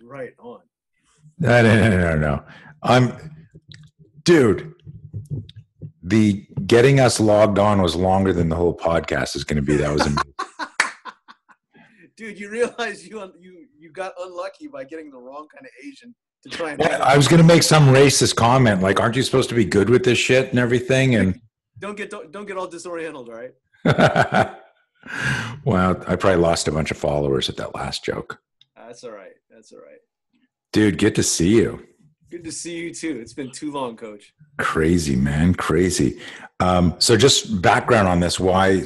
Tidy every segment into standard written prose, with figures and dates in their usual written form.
Right on. No. Dude, the getting us logged on was longer than the whole podcast is going to be. That was amazing. Dude, you realize you got unlucky by getting the wrong kind of Asian to try and. Yeah, I was going to make some racist comment, like, "Aren't you supposed to be good with this shit and everything?" And don't get all disoriented, right? Well, I probably lost a bunch of followers at that last joke. That's all right. Dude, good to see you. Good to see you too. It's been too long, Coach. Crazy, man. Crazy. So just background on this, why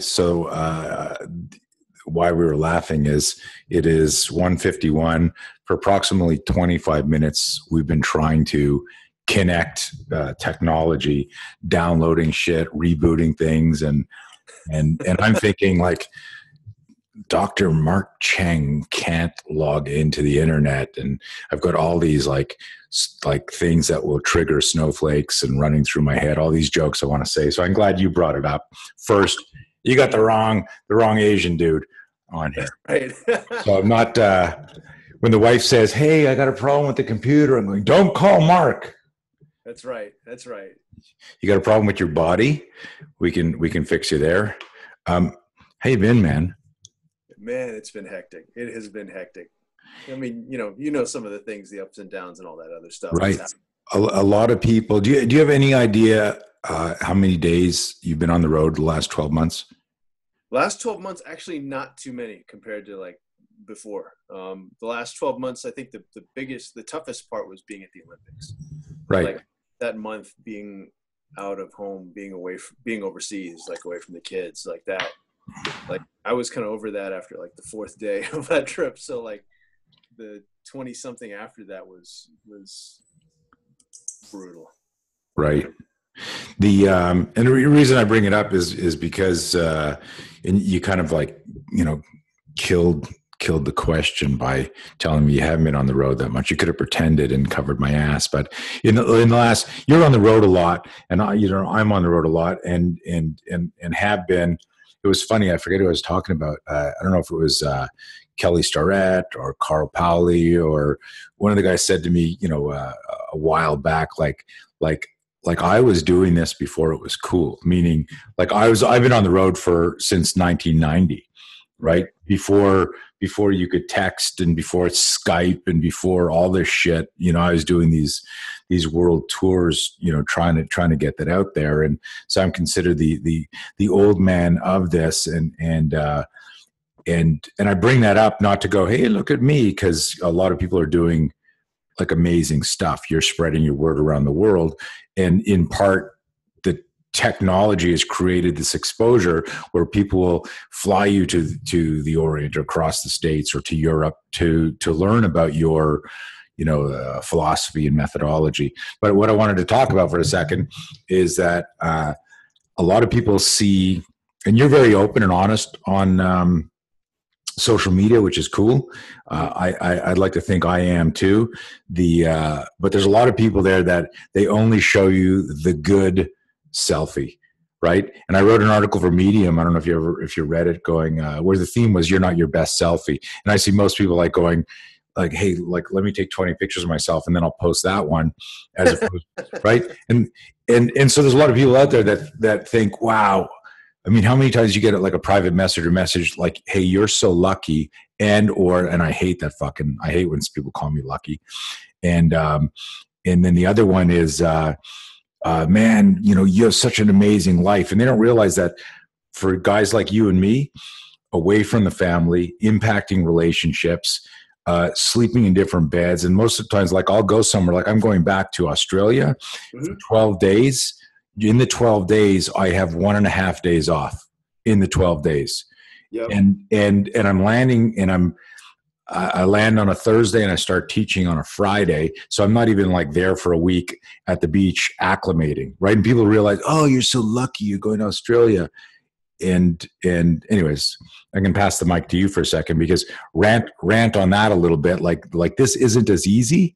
we were laughing is it is 1:51. For approximately 25 minutes, we've been trying to connect technology, downloading shit, rebooting things. And I'm thinking, like, Dr. Mark Cheng can't log into the internet, and I've got all these like things that will trigger snowflakes and running through my head, all these jokes I want to say. So I'm glad you brought it up first. You got the wrong Asian dude on here. Right. So I'm not when the wife says, "Hey, I got a problem with the computer," I'm going, "Don't call Mark." That's right. You got a problem with your body? We can fix you there. How you been, man? Man, it's been hectic. It has been hectic. I mean, you know some of the things, the ups and downs and all that other stuff. Right. A lot of people. Do you have any idea how many days you've been on the road the last 12 months? Last 12 months, actually not too many compared to like before. The last 12 months, I think the toughest part was being at the Olympics. Right. Like that month being out of home, being overseas, like away from the kids, like that. Like I was kind of over that after like the fourth day of that trip. So like the 20 something after that was brutal. Right. And the reason I bring it up is because and you kind of like, killed the question by telling me you haven't been on the road that much. You could have pretended and covered my ass, but in the last, you're on the road a lot, and I'm on the road a lot, and have been. It was funny. I forget who I was talking about. I don't know if it was Kelly Starrett or Carl Paoli, or one of the guys said to me, a while back, like I was doing this before it was cool. Meaning, like I've been on the road since 1990, right? Before you could text, and before Skype, and before all this shit. I was doing these world tours, trying to get that out there. And so I'm considered the old man of this. And I bring that up not to go, hey, look at me, because a lot of people are doing like amazing stuff. You're spreading your word around the world. And in part, the technology has created this exposure where people will fly you to the Orient or across the States or to Europe to learn about your philosophy and methodology. But what I wanted to talk about for a second is that a lot of people see, and you're very open and honest on social media, which is cool. I'd like to think I am too. But there's a lot of people there that they only show you the good selfie, right? And I wrote an article for Medium. I don't know if you read it, going where the theme was "You're not your best selfie," and I see most people like going, like, hey, like, let me take 20 pictures of myself and then I'll post that one, as opposed, right? And so there's a lot of people out there that think, wow. I mean, how many times you get like a private message like, hey, you're so lucky, and I hate I hate when people call me lucky. And then the other one is, man, you have such an amazing life. And they don't realize that for guys like you and me, away from the family, impacting relationships, sleeping in different beds. And most of the times, like, I'll go somewhere, like I'm going back to Australia for 12 days. In the 12 days, I have 1.5 days off in the 12 days. Yep. And I'm landing, and I land on a Thursday and I start teaching on a Friday. So I'm not even like there for a week at the beach acclimating, right? And people realize, oh, you're so lucky, you're going to Australia. And anyways, I can pass the mic to you for a second, because rant on that a little bit. Like this isn't as easy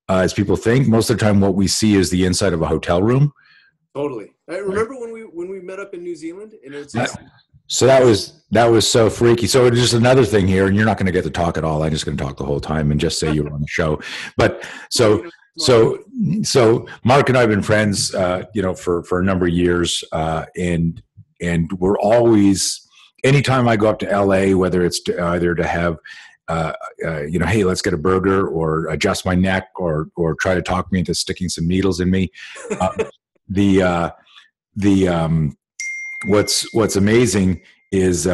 as people think. Most of the time what we see is the inside of a hotel room. Totally. I remember when we met up in New Zealand, and it's just, So that was so freaky. So it's just another thing here, and you're not going to get to talk at all. I'm just going to talk the whole time and just say you were on the show. But so so Mark and I have been friends, for a number of years, and we're always, anytime I go up to LA, whether it's either to have hey, let's get a burger, or adjust my neck, or try to talk me into sticking some needles in me. The what's amazing is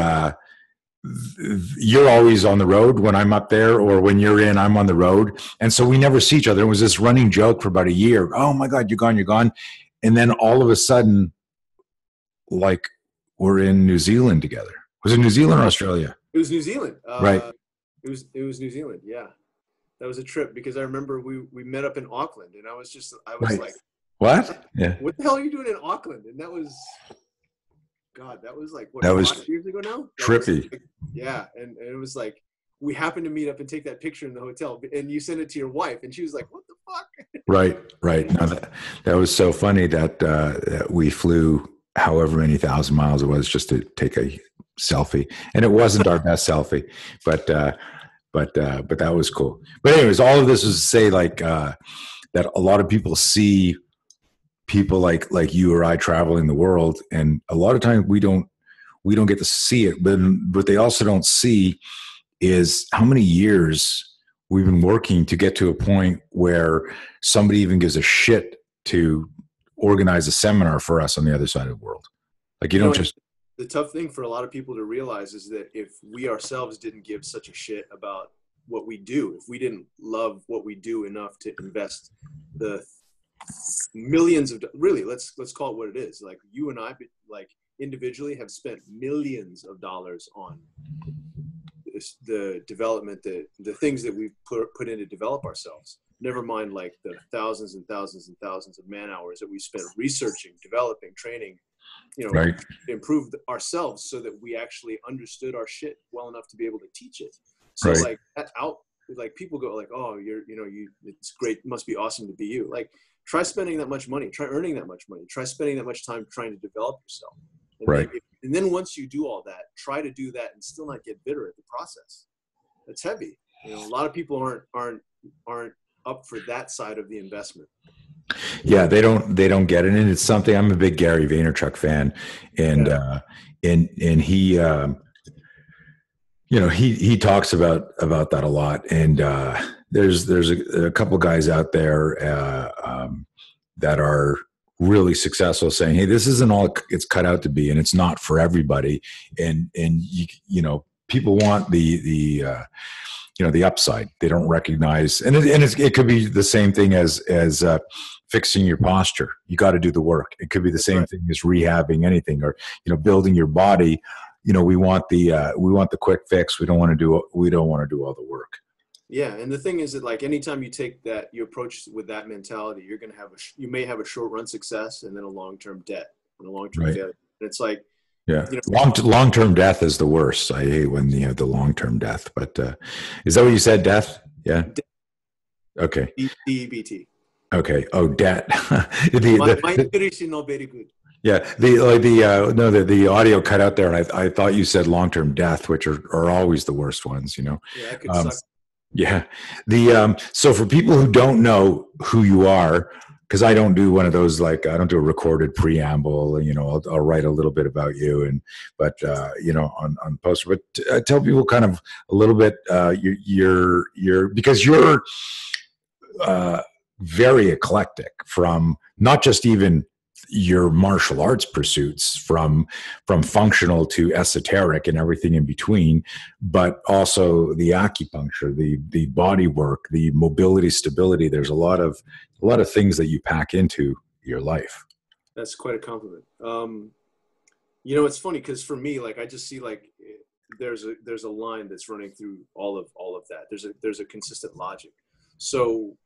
you're always on the road when I'm up there, or when you're in, I'm on the road. And so we never see each other. It was this running joke for about a year. Oh my God, you're gone. And then all of a sudden, like, we're in New Zealand together. Was it New Zealand or Australia? It was New Zealand. Right. It was New Zealand. Yeah. That was a trip, because I remember we met up in Auckland, and I was right. Like, what? Yeah. What the hell are you doing in Auckland? And that was, God, that was like, what, that was 5 years ago now? Trippy. Yeah. And it was like, we happened to meet up and take that picture in the hotel, and you sent it to your wife, and she was like, what the fuck? Right. No, that was so funny that we flew however many thousand miles it was just to take a selfie, and it wasn't our best selfie, but that was cool. But anyways, all of this is to say, like, that a lot of people see people like you or I traveling the world, and a lot of times we don't get to see it, but what they also don't see is how many years we've been working to get to a point where somebody even gives a shit to organize a seminar for us on the other side of the world. Like, you don't just. The tough thing for a lot of people to realize is that if we ourselves didn't give such a shit about what we do, if we didn't love what we do enough to invest the millions of, really, let's call it what it is. Like, you and I, like, individually have spent millions of dollars on the development, the things that we've put in to develop ourselves. Never mind, like, the thousands and thousands and thousands of man hours that we spent researching, developing, training, right. Improve ourselves so that we actually understood our shit well enough to be able to teach it. So, right. like, that like, people go like, oh, it's great, it must be awesome to be you. Like, try spending that much money, try earning that much money, try spending that much time trying to develop yourself. And right. And then once you do all that, try to do that and still not get bitter at the process. It's heavy. A lot of people aren't up for that side of the investment. Yeah, they don't get it, and it's something. I'm a big Gary Vaynerchuk fan, and he, he talks about that a lot. And there's a couple of guys out there that are really successful, saying, hey, this isn't all it's cut out to be, and it's not for everybody. And people want the upside. They don't recognize, and it could be the same thing as fixing your posture. You got to do the work. It could be the same thing as rehabbing anything, or building your body. We want the quick fix. We don't want to do all the work. Yeah, and the thing is that, like, anytime you take you approach with that mentality, you're going to you may have a short run success and then a long-term debt and a long-term failure. And it's like, yeah, long-term death is the worst. I hate when you have the long-term death. But is that what you said? Death? Yeah. Okay. DEBT. Okay. Oh, debt. My English is not very good. Yeah, the audio cut out there, and I thought you said long-term death, which are always the worst ones. Yeah, that could suck. Yeah. So for people who don't know who you are, because I don't do one of those, like, I don't do a recorded preamble, I'll write a little bit about you, but on poster, but tell people kind of a little bit, because you're very eclectic, from not just even your martial arts pursuits, from functional to esoteric and everything in between, but also the acupuncture, the body work, the mobility, stability. There's a lot of things that you pack into your life. That's quite a compliment. It's funny, because for me, like, I just see, like, there's a line that's running through all of that. There's a consistent logic. So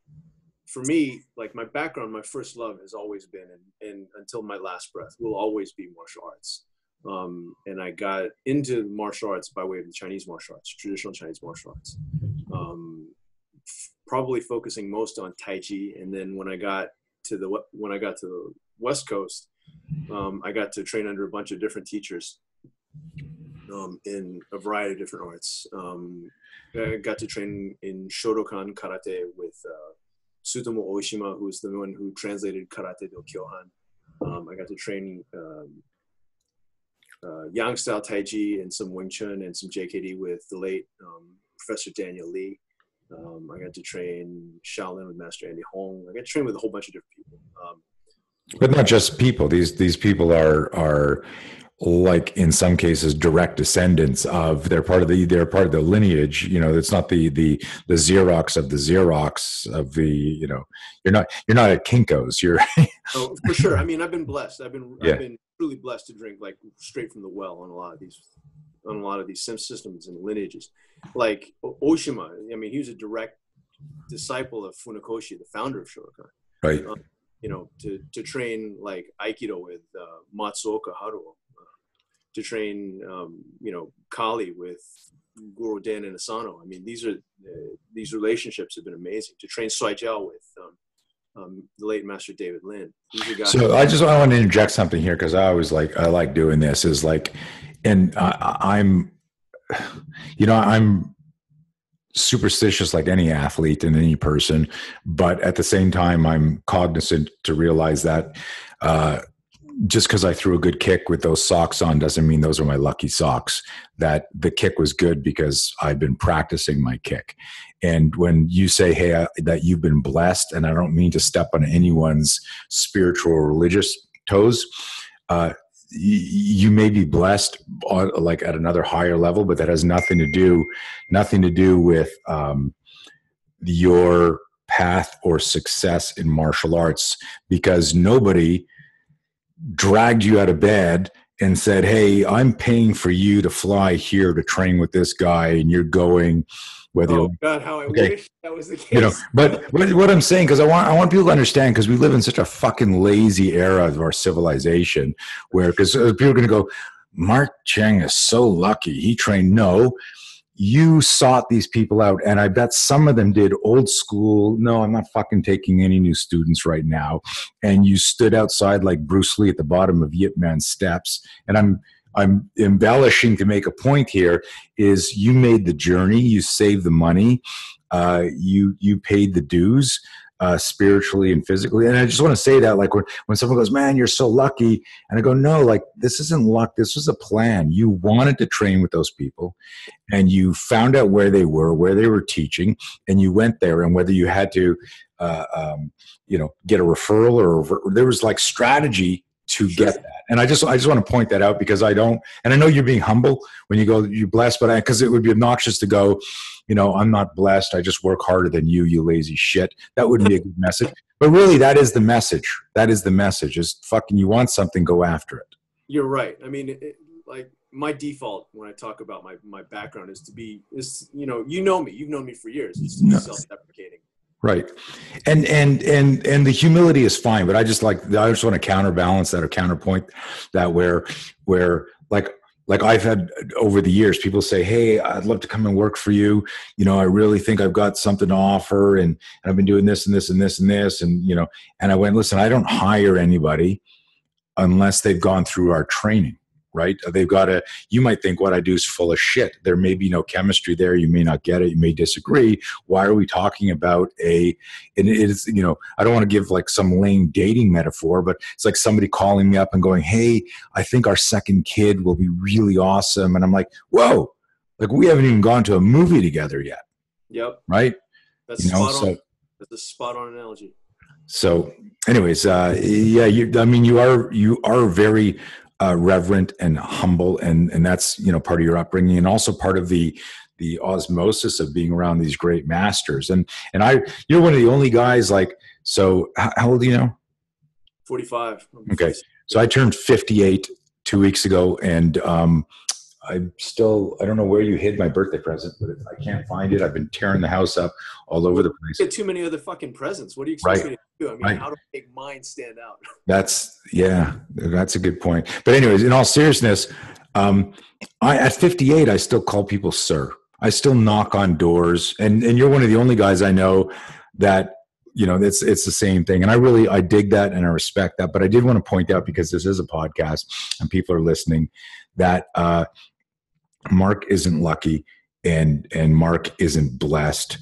for me, like, my background, my first love has always been, and until my last breath, will always be martial arts. And I got into martial arts by way of the Chinese martial arts, traditional Chinese martial arts, probably focusing most on Tai Chi. And then when I got to the West Coast, I got to train under a bunch of different teachers. in a variety of different arts. I got to train in Shotokan karate with Tsutomu Oishima, who's the one who translated Karate do Kyohan. I got to train Yang style Tai Chi and some Wing Chun and some JKD with the late Professor Daniel Lee. I got to train Shaolin with Master Andy Hong. I got to train with a whole bunch of different people. But not just people. These people are like in some cases direct descendants of they're part of the lineage. You know, it's not the Xerox of the Xerox of the, you know, you're not at Kinko's. You're oh, for sure. I mean, I've been blessed. I've been truly blessed to drink like straight from the well on a lot of these systems and lineages. Like Oshima, I mean, he was a direct disciple of Funakoshi, the founder of Shotokan. Right. You know, to train like Aikido with Matsuoka Haruo, to train, you know, Kali with Guru Den and Asano. I mean, these relationships have been amazing. To train Soijiao with the late Master David Lin. These are guys. So I want to interject something here because I like doing this is like, and I'm superstitious like any athlete and any person, but at the same time, I'm cognizant to realize that just because I threw a good kick with those socks on doesn't mean those are my lucky socks. That the kick was good because I've been practicing my kick. And when you say, hey, that you've been blessed, and I don't mean to step on anyone's spiritual or religious toes, you may be blessed on, like at another higher level, but that has nothing to do with your path or success in martial arts, because nobody dragged you out of bed and said, hey, I'm paying for you to fly here to train with this guy, and you're going. Oh God, how I wish that was the case. You know, but what I'm saying, because I want people to understand, because we live in such a fucking lazy era of our civilization, where because people are going to go, Mark Cheng is so lucky he trained. No, you sought these people out, and I bet some of them did old school. No, I'm not fucking taking any new students right now. And you stood outside like Bruce Lee at the bottom of Yip Man's steps, and I'm embellishing to make a point here is you made the journey, you saved the money, you paid the dues spiritually and physically. And I just want to say that, like when someone goes, man, you're so lucky. And I go, no, like this isn't luck. This was a plan. You wanted to train with those people and you found out where they were teaching, and you went there. And whether you had to, get a referral or there was like strategy to get that. And I just want to point that out because I don't, and I know you're being humble when you go, you're blessed, but because it would be obnoxious to go, you know, I'm not blessed. I just work harder than you lazy shit. That wouldn't be a good message. But really, that is the message. That is the message is fucking, you want something, go after it. You're right. I mean, like my default when I talk about my background is you know me, you've known me for years. It's to be self-deprecating. Right. And the humility is fine, but I just want to counterbalance that or counterpoint that where like I've had over the years, people say, hey, I'd love to come and work for you. You know, I really think I've got something to offer, and I've been doing this and this and this and this. And, you know, and I went, listen, I don't hire anybody unless they've gone through our training. Right? They've got to, you might think what I do is full of shit. There may be no chemistry there. You may not get it. You may disagree. Why are we talking about and it is, you know, I don't want to give like some lame dating metaphor, but it's like somebody calling me up and going, hey, I think our second kid will be really awesome. And I'm like, whoa, like we haven't even gone to a movie together yet. Yep. Right? That's spot on. That's a spot on analogy. So anyways, you are very reverent and humble, and that's, you know, part of your upbringing, and also part of the osmosis of being around these great masters. And you're one of the only guys, like, so how old are you now? 45. Okay. So I turned 58 2 weeks ago, and I don't know where you hid my birthday present, but I can't find it. I've been tearing the house up all over the place. You get too many other fucking presents. What do you expect me to do? I mean, how do I make mine stand out? That's a good point. But anyways, in all seriousness, at 58, I still call people sir. I still knock on doors, and you're one of the only guys I know that, you know, it's the same thing. And I dig that and I respect that. But I did want to point out, because this is a podcast and people are listening, that Mark isn't lucky, and Mark isn't blessed,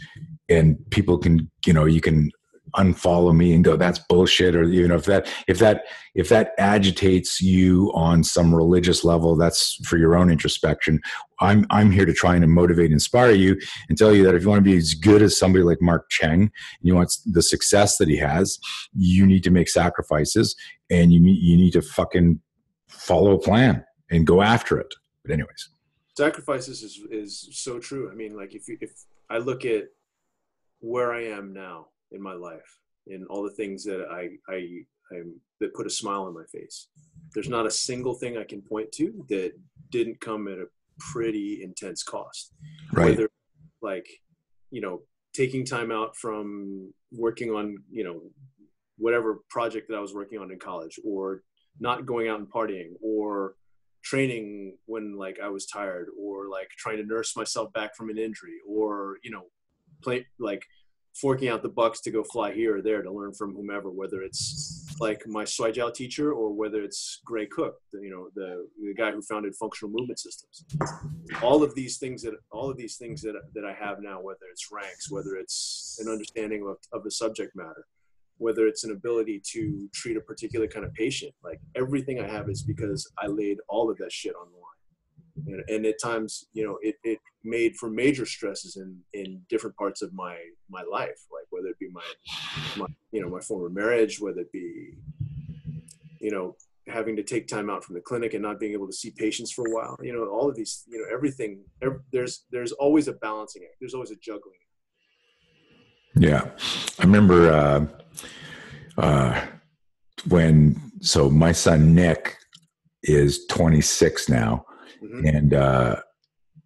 and people can, you can unfollow me and go, that's bullshit. Or, if that agitates you on some religious level, that's for your own introspection. I'm here to try and motivate and inspire you and tell you that if you want to be as good as somebody like Mark Cheng, and you want the success that he has, you need to make sacrifices, and you need to fucking follow a plan and go after it. But anyways, sacrifices is so true. I mean, like if I look at where I am now in my life and all the things that that put a smile on my face, there's not a single thing I can point to that didn't come at a pretty intense cost. Right. Whether like, taking time out from working on, whatever project that I was working on in college, or not going out and partying, or training when like I was tired, or like trying to nurse myself back from an injury, or, play like forking out the bucks to go fly here or there to learn from whomever, whether it's like my Swaijiao teacher or whether it's Gray Cook, the guy who founded functional movement systems. All of these things that I have now, whether it's ranks, whether it's an understanding of the subject matter, whether it's an ability to treat a particular kind of patient, like everything I have is because I laid all of that shit on the line. And at times, it made for major stresses in different parts of my life, like whether it be my former marriage, whether it be, having to take time out from the clinic and not being able to see patients for a while, all of these, everything, there's always a balancing act. There's always a juggling act. Yeah. I remember, so my son, Nick, is 26 now. Mm-hmm.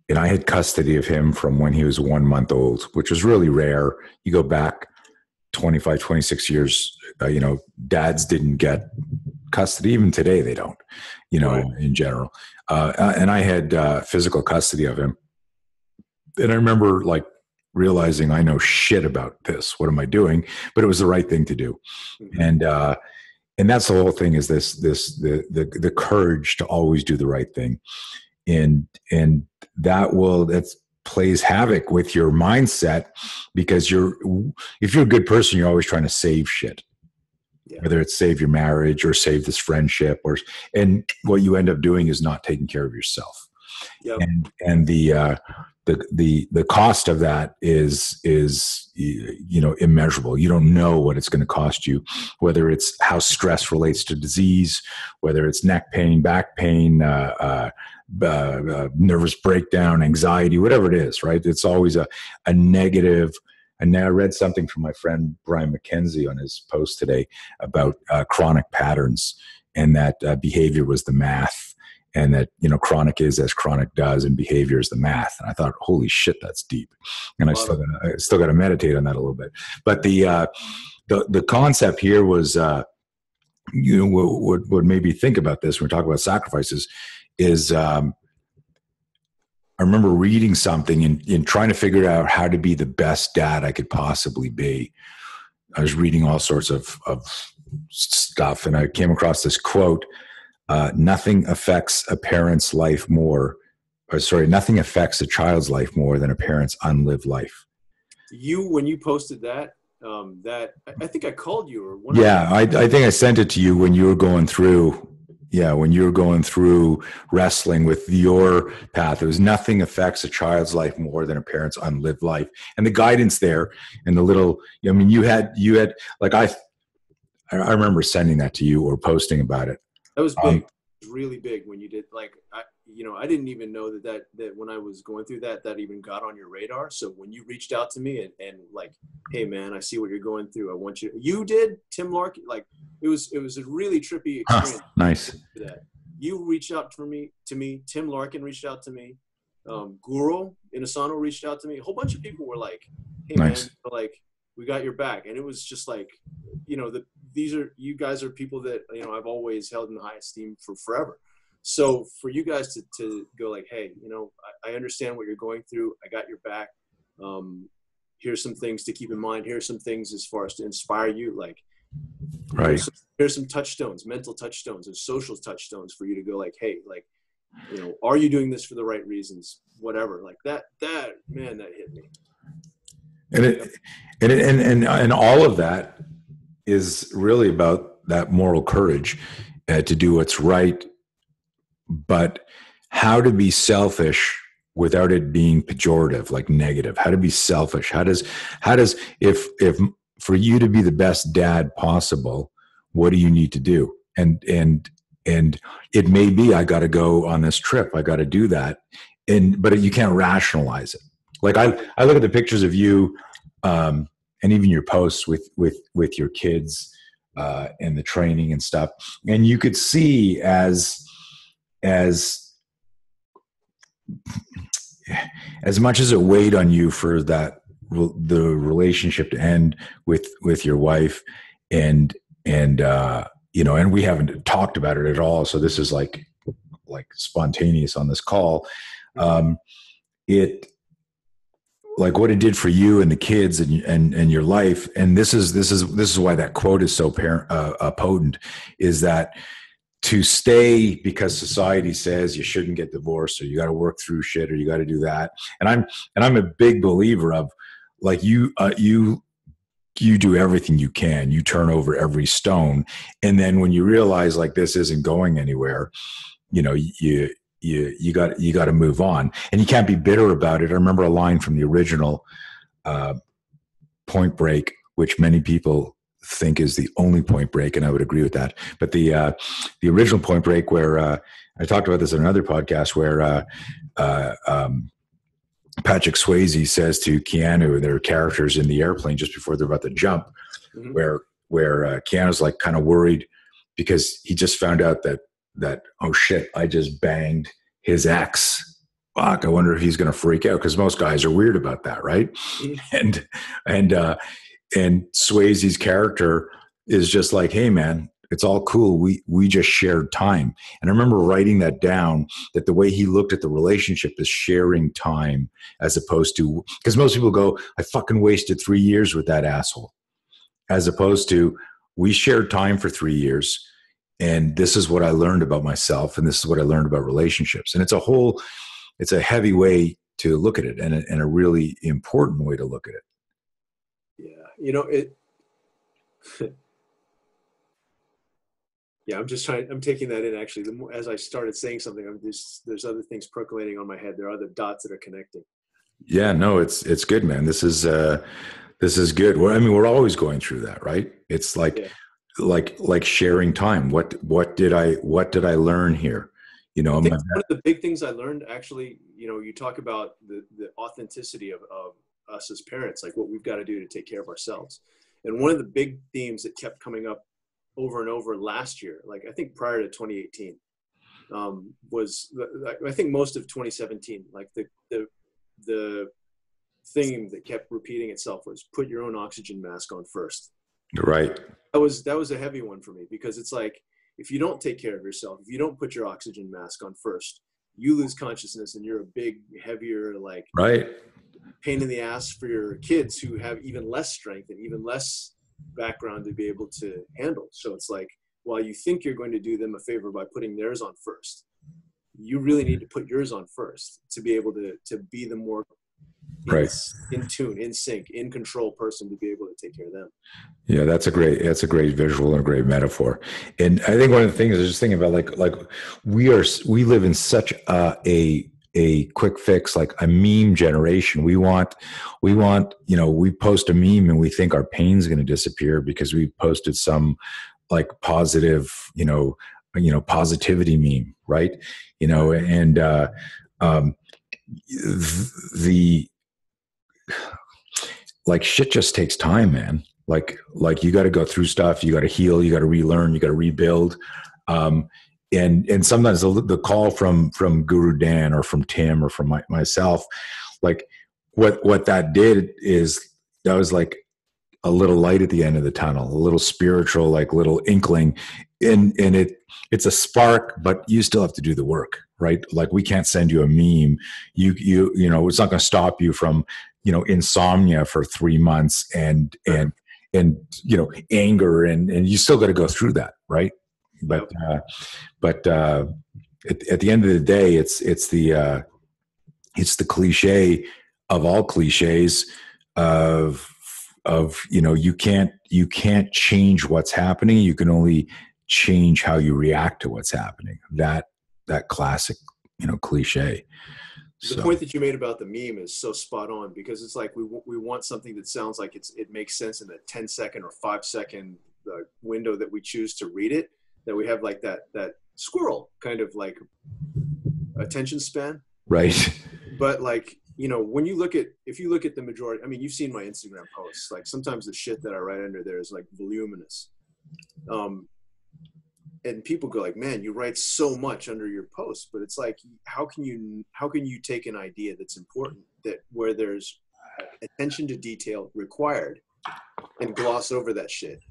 And I had custody of him from when he was 1 month old, which was really rare. You go back 25, 26 years, dads didn't get custody. Even today, they don't, right. In general. And I had physical custody of him. And I remember like realizing I know shit about this. What am I doing? But it was the right thing to do. Mm-hmm. And that's the whole thing, is the courage to always do the right thing. And that plays havoc with your mindset, because if you're a good person, you're always trying to save shit, whether it's save your marriage or save this friendship, and what you end up doing is not taking care of yourself. Yep. And the cost of that is immeasurable. You don't know what it's going to cost you, whether it's how stress relates to disease, whether it's neck pain, back pain, nervous breakdown, anxiety, whatever it is, right? It's always a negative. And now I read something from my friend Brian McKenzie on his post today about chronic patterns, and that behavior was the math, and that, chronic is as chronic does, and behavior is the math. And I thought, holy shit, that's deep. And I still got to meditate on that a little bit. But the concept here was, what made me think about this when we talk about sacrifices is, I remember reading something and trying to figure out how to be the best dad I could possibly be. I was reading all sorts of stuff, and I came across this quote: nothing affects a parent's life more, nothing affects a child's life more than a parent's unlived life. When you posted that, I think I called you or one. Yeah, I think I sent it to you when you were going through. Yeah, when you were going through wrestling with your path, it was nothing affects a child's life more than a parent's unlived life. And the guidance there, and the little, you had like I remember sending that to you or posting about it. That was big. It was really big when you did. Like, I didn't even know that when I was going through that even got on your radar. So when you reached out to me and like, hey man, I see what you're going through. I want you did, Tim Larkin, like it was a really trippy experience. Nice. That. You reached out to me, Tim Larkin reached out to me. Guru Inasano reached out to me. A whole bunch of people were like, hey nice. Man, like we got your back. And it was just like, you guys are people that, I've always held in high esteem for forever. So for you guys to go like, hey, I understand what you're going through. I got your back. Here's some things to keep in mind. Here's some things as far as to inspire you. Like, right. Here's some touchstones, mental touchstones and social touchstones for you to go like, hey, like Are you doing this for the right reasons? Whatever, like that, man, that hit me. And all of that is really about that moral courage to do what's right, but how to be selfish without it being pejorative, like negative. How to be selfish. How does if for you to be the best dad possible, what do you need to do? And it may be, I got to go on this trip. I got to do that. But you can't rationalize it. Like I look at the pictures of you, and even your posts with your kids, and the training and stuff. And you could see as much as it weighed on you for the relationship to end with your wife, and we haven't talked about it at all. So this is like spontaneous on this call. It, like what it did for you and the kids and your life. And this is why that quote is so potent, is that to stay because society says you shouldn't get divorced, or you got to work through shit, or you got to do that. And I'm a big believer of, like, you do everything you can, you turn over every stone. And then when you realize like this isn't going anywhere, you got to move on, and you can't be bitter about it. I remember a line from the original Point Break, which many people think is the only Point Break, and I would agree with that. But the original Point Break, where I talked about this in another podcast, where Patrick Swayze says to Keanu, their characters in the airplane just before they're about to jump, mm-hmm. where Keanu's like kind of worried because he just found out that oh shit, I just banged his ex. Fuck, I wonder if he's going to freak out, because most guys are weird about that, right? Mm-hmm. And Swayze's character is just like, hey man, it's all cool. We just shared time. And I remember writing that down, that the way he looked at the relationship is sharing time, as opposed to, because most people go, I fucking wasted 3 years with that asshole, as opposed to, we shared time for 3 years. And this is what I learned about myself, and this is what I learned about relationships. And it's a heavy way to look at it, and a really important way to look at it. Yeah. Yeah, I'm taking that in, actually. As I started saying something, there's other things percolating on my head. There are other dots that are connecting. Yeah, no, it's good, man. This is good. I mean, we're always going through that, right? It's like, yeah. like sharing time. What did I learn here? I think one of the big things I learned, actually, you talk about the authenticity of us as parents, like what we've got to do to take care of ourselves. And one of the big themes that kept coming up over and over last year, like I think prior to 2018, was, I think most of 2017, like the theme that kept repeating itself was, put your own oxygen mask on first. Right. That was a heavy one for me, because it's like, if you don't take care of yourself, if you don't put your oxygen mask on first, you lose consciousness, and you're a big, heavier, like, right, pain in the ass for your kids, who have even less strength and even less background to be able to handle. So it's like, while you think you're going to do them a favor by putting theirs on first, you really need to put yours on first to be able to be the more in tune, in sync, in control person, to be able to take care of them. Yeah, that's a great visual and a great metaphor. And I think one of the things I was just thinking about, like we live in such a quick fix, like a meme generation. We want, we post a meme and we think our pain's going to disappear because we posted some like positive, positivity meme, right? And the like shit just takes time, man. Like you got to go through stuff, you got to heal, you got to relearn, you got to rebuild. And sometimes the call from Guru Dan or from Tim or from myself, like what that did is that was like a little light at the end of the tunnel, a little spiritual, like little inkling, and it's a spark, but you still have to do the work, right? Like we can't send you a meme. It's not going to stop you from, insomnia for 3 months and anger and you still got to go through that, right? But at the end of the day, it's the cliche of all cliches of you can't change what's happening. You can only change how you react to what's happening. That classic cliche. The point that you made about the meme is so spot on, because it's like we want something that sounds like it makes sense in the 10-second or 5-second window that we choose to read it, that we have like that squirrel kind of like attention span. Right. But like, if you look at the majority, I mean, you've seen my Instagram posts, like sometimes the shit that I write under there is like voluminous. And people go like, man, you write so much under your posts, but it's like, how can you take an idea that's important, that where there's attention to detail required, and gloss over that shit?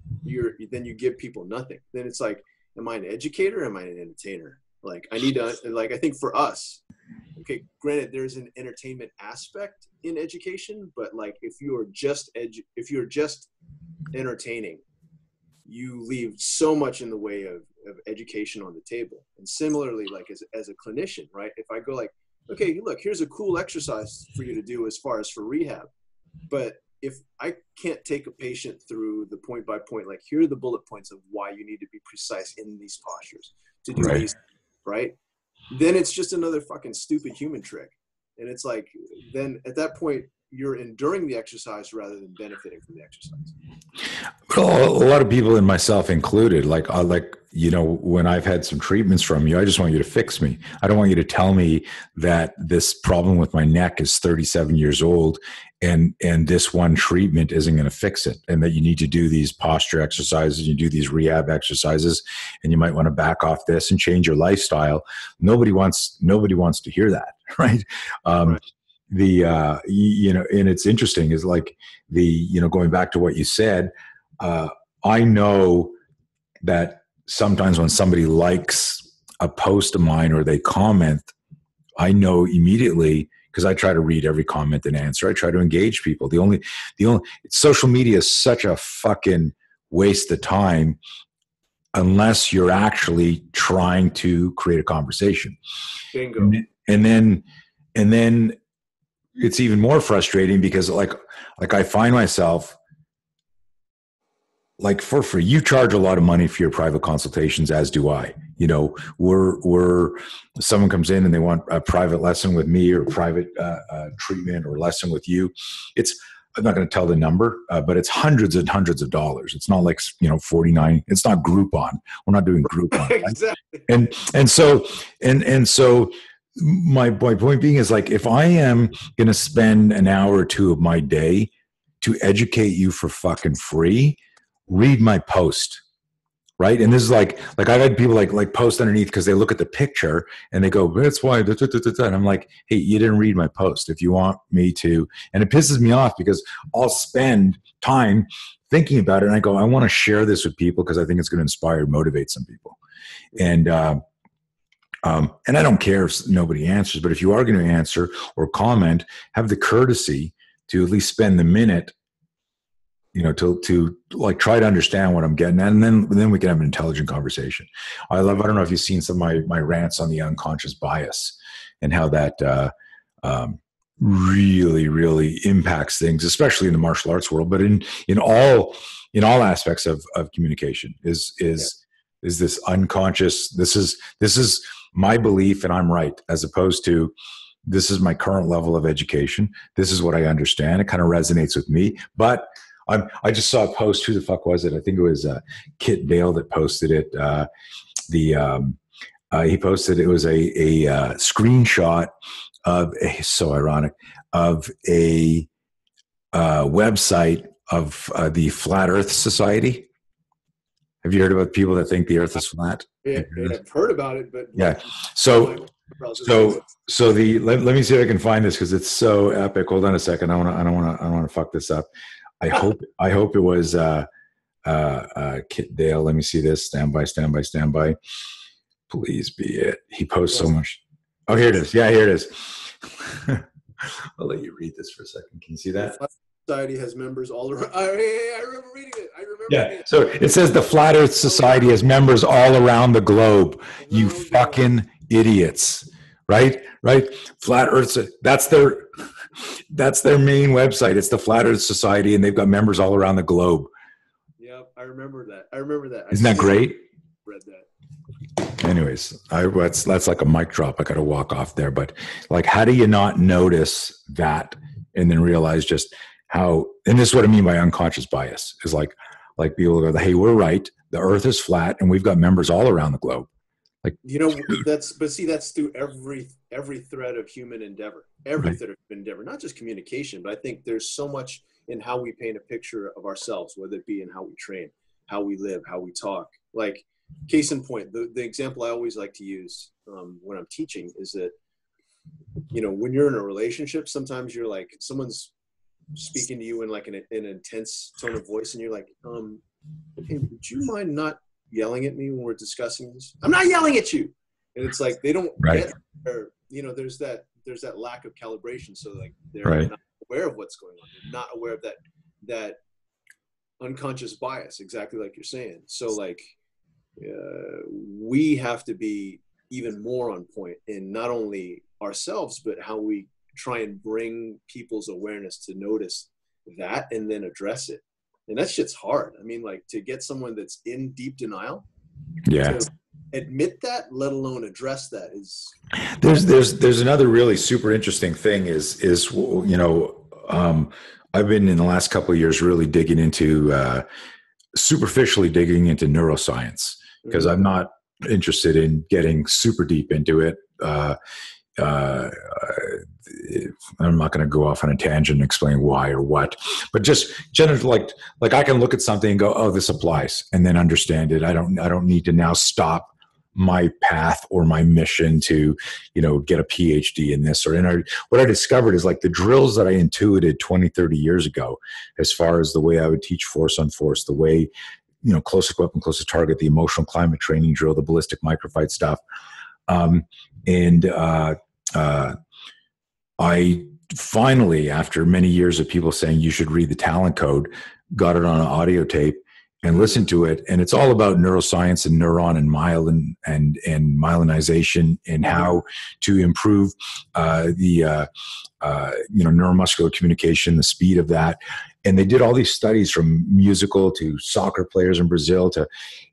Then you give people nothing. Then it's like, am I an educator? Or am I an entertainer? Like, I need to, like, I think for us, okay, granted, there's an entertainment aspect in education, but like, if you're just entertaining, you leave so much in the way of education on the table. And similarly, like as a clinician, right? If I go like, okay, look, here's a cool exercise for you to do as far as for rehab, but if I can't take a patient through the point by point, like here are the bullet points of why you need to be precise in these postures to do these, right? Then it's just another fucking stupid human trick. And it's like, then at that point, you're enduring the exercise rather than benefiting from the exercise. Well, a lot of people, and myself included, when I've had some treatments from you, I just want you to fix me. I don't want you to tell me that this problem with my neck is 37 years old and this one treatment isn't going to fix it, and that you need to do these posture exercises, you do these rehab exercises, and you might want to back off this and change your lifestyle. Nobody wants to hear that, right? Right. And it's interesting is like going back to what you said, I know that sometimes when somebody likes a post of mine or they comment, I know immediately, because I try to read every comment and answer. I try to engage people. The only social media is such a fucking waste of time unless you're actually trying to create a conversation. Bingo. And then it's even more frustrating because like I find myself like for free. You charge a lot of money for your private consultations, as do I. We're someone comes in and they want a private lesson with me or private treatment or lesson with you. I'm not going to tell the number, but it's hundreds and hundreds of dollars. It's not like, 49. It's not Groupon. We're not doing Groupon. Right? Exactly. And so my point being is like, if I am going to spend an hour or two of my day to educate you for fucking free, read my post, right? And this is like I've had people like post underneath because they look at the picture and they go, that's why, and I'm like, hey, you didn't read my post. If you want me to, and it pisses me off because I'll spend time thinking about it and I go, I want to share this with people because I think it's going to inspire and motivate some people. And I don't care if nobody answers, but if you are going to answer or comment, have the courtesy to at least spend the minute, to like try to understand what I'm getting at, and then we can have an intelligent conversation. I don't know if you've seen some of my rants on the unconscious bias and how that really, really impacts things, especially in the martial arts world, but in all aspects of communication is this unconscious. This is my belief and I'm right, as opposed to this is my current level of education. This is what I understand. It kind of resonates with me, but I just saw a post. Who the fuck was it? I think it was Kit Dale that posted it. He posted it was a screenshot of so ironic of a website of the Flat Earth Society. Have you heard about people that think the Earth is flat? Yeah, I've heard about it, but yeah. So let me see if I can find this because it's so epic. Hold on a second. I don't want to fuck this up. I hope it was Kit Dale. Let me see this. Stand by. Please be it. He posts so much. Oh, here it is. Yeah, here it is. I'll let you read this for a second. Can you see that? The Society has members all around. I remember reading it. Yeah. So it says the Flat Earth Society has members all around the globe. You fucking idiots, right? Right. Flat Earth. That's their main website. It's the Flat Earth Society, and they've got members all around the globe. Yep, I remember that. Isn't that great? Read that. Anyways, that's like a mic drop. I got to walk off there. But like, how do you not notice that and then realize just how? And this is what I mean by unconscious bias. Is like people go, "Hey, we're right. The Earth is flat, and we've got members all around the globe." Like, that's through every thread of human endeavor, thread of endeavor, not just communication, but I think there's so much in how we paint a picture of ourselves, whether it be in how we train, how we live, how we talk. Like, case in point, the example I always like to use when I'm teaching is that, when you're in a relationship, sometimes you're like, someone's speaking to you in like an intense tone of voice, and you're like, hey, would you mind not yelling at me when we're discussing this? I'm not yelling at you. And it's like, they don't get there. There's that lack of calibration. So like, they're not aware of what's going on. They're not aware of that unconscious bias, exactly like you're saying. So like, we have to be even more on point in not only ourselves, but how we try and bring people's awareness to notice that and then address it. And that shit's hard. I mean, like, to get someone that's in deep denial, to admit that, let alone address that, is. There's another really super interesting thing is I've been in the last couple of years really digging into superficially digging into neuroscience, because I'm not interested in getting super deep into it. I'm not going to go off on a tangent and explain why or what, but just generally, like I can look at something and go, oh, this applies, and then understand it. I don't need to now stop my path or my mission to, get a PhD in this what I discovered is like the drills that I intuited 20, 30 years ago, as far as the way I would teach force on force, the way, closest weapon, closest target, the emotional climate training drill, the ballistic microfight stuff. I finally, after many years of people saying you should read the talent code, got it on an audio tape and listened to it. And it's all about neuroscience and neuron and myelin and myelinization and how to improve neuromuscular communication, the speed of that. And they did all these studies from musical to soccer players in Brazil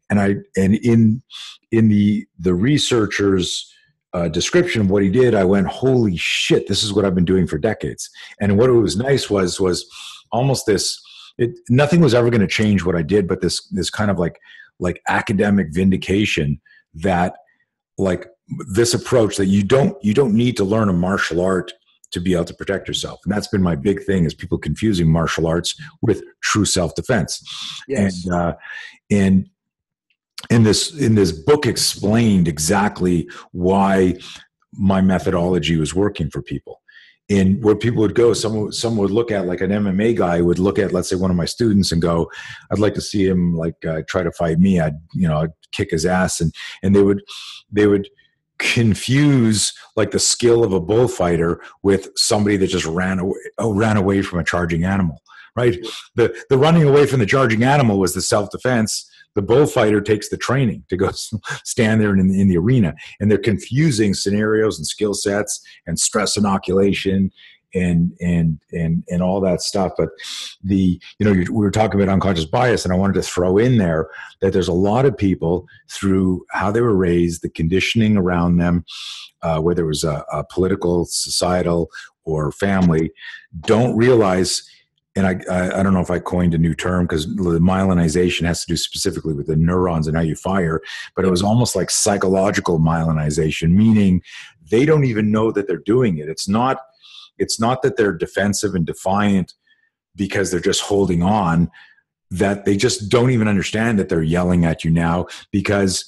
and in the researchers' description of what he did, I went, holy shit, this is what I've been doing for decades. And what was nice was almost this, nothing was ever going to change what I did, but this kind of like academic vindication that like this approach that you don't need to learn a martial art to be able to protect yourself. And that's been my big thing, is people confusing martial arts with true self-defense. Yes. And in this book explained exactly why my methodology was working for people. And where people would go, someone would look at, like an MMA guy would look at, let's say, one of my students and go, I'd like to see him try to fight me. I'd kick his ass. And they would confuse like the skill of a bullfighter with somebody that just ran away from a charging animal, right? The running away from the charging animal was the self-defense. The bullfighter takes the training to go stand there in the arena, and they're confusing scenarios and skill sets and stress inoculation and all that stuff. But we were talking about unconscious bias, and I wanted to throw in there that there's a lot of people, through how they were raised, the conditioning around them, whether it was a political, societal, or family, don't realize. And I don't know if I coined a new term, because the myelinization has to do specifically with the neurons and how you fire, but it was almost like psychological myelinization, meaning they don't even know that they're doing it. It's not that they're defensive and defiant because they're just holding on, that they just don't even understand that they're yelling at you now because,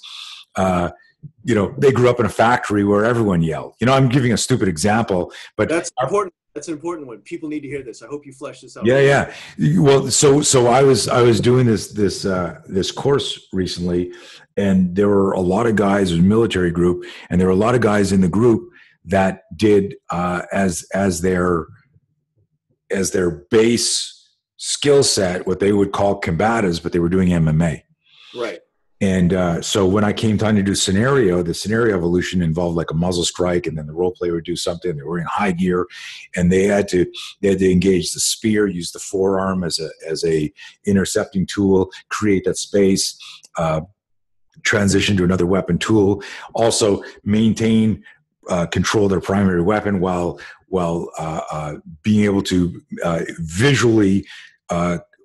they grew up in a factory where everyone yelled. I'm giving a stupid example, but that's important. That's an important one. People need to hear this. I hope you flesh this out. Yeah. Well, so I was doing this course recently, and there were a lot of guys in a military group, and there were a lot of guys in the group that did as their base skill set what they would call combatives, but they were doing MMA. Right. And so when I came time to do the scenario evolution involved like a muzzle strike, and then the role player would do something. They were in high gear, and they had to engage the spear, use the forearm as a intercepting tool, create that space, transition to another weapon tool, also maintain control their primary weapon while being able to visually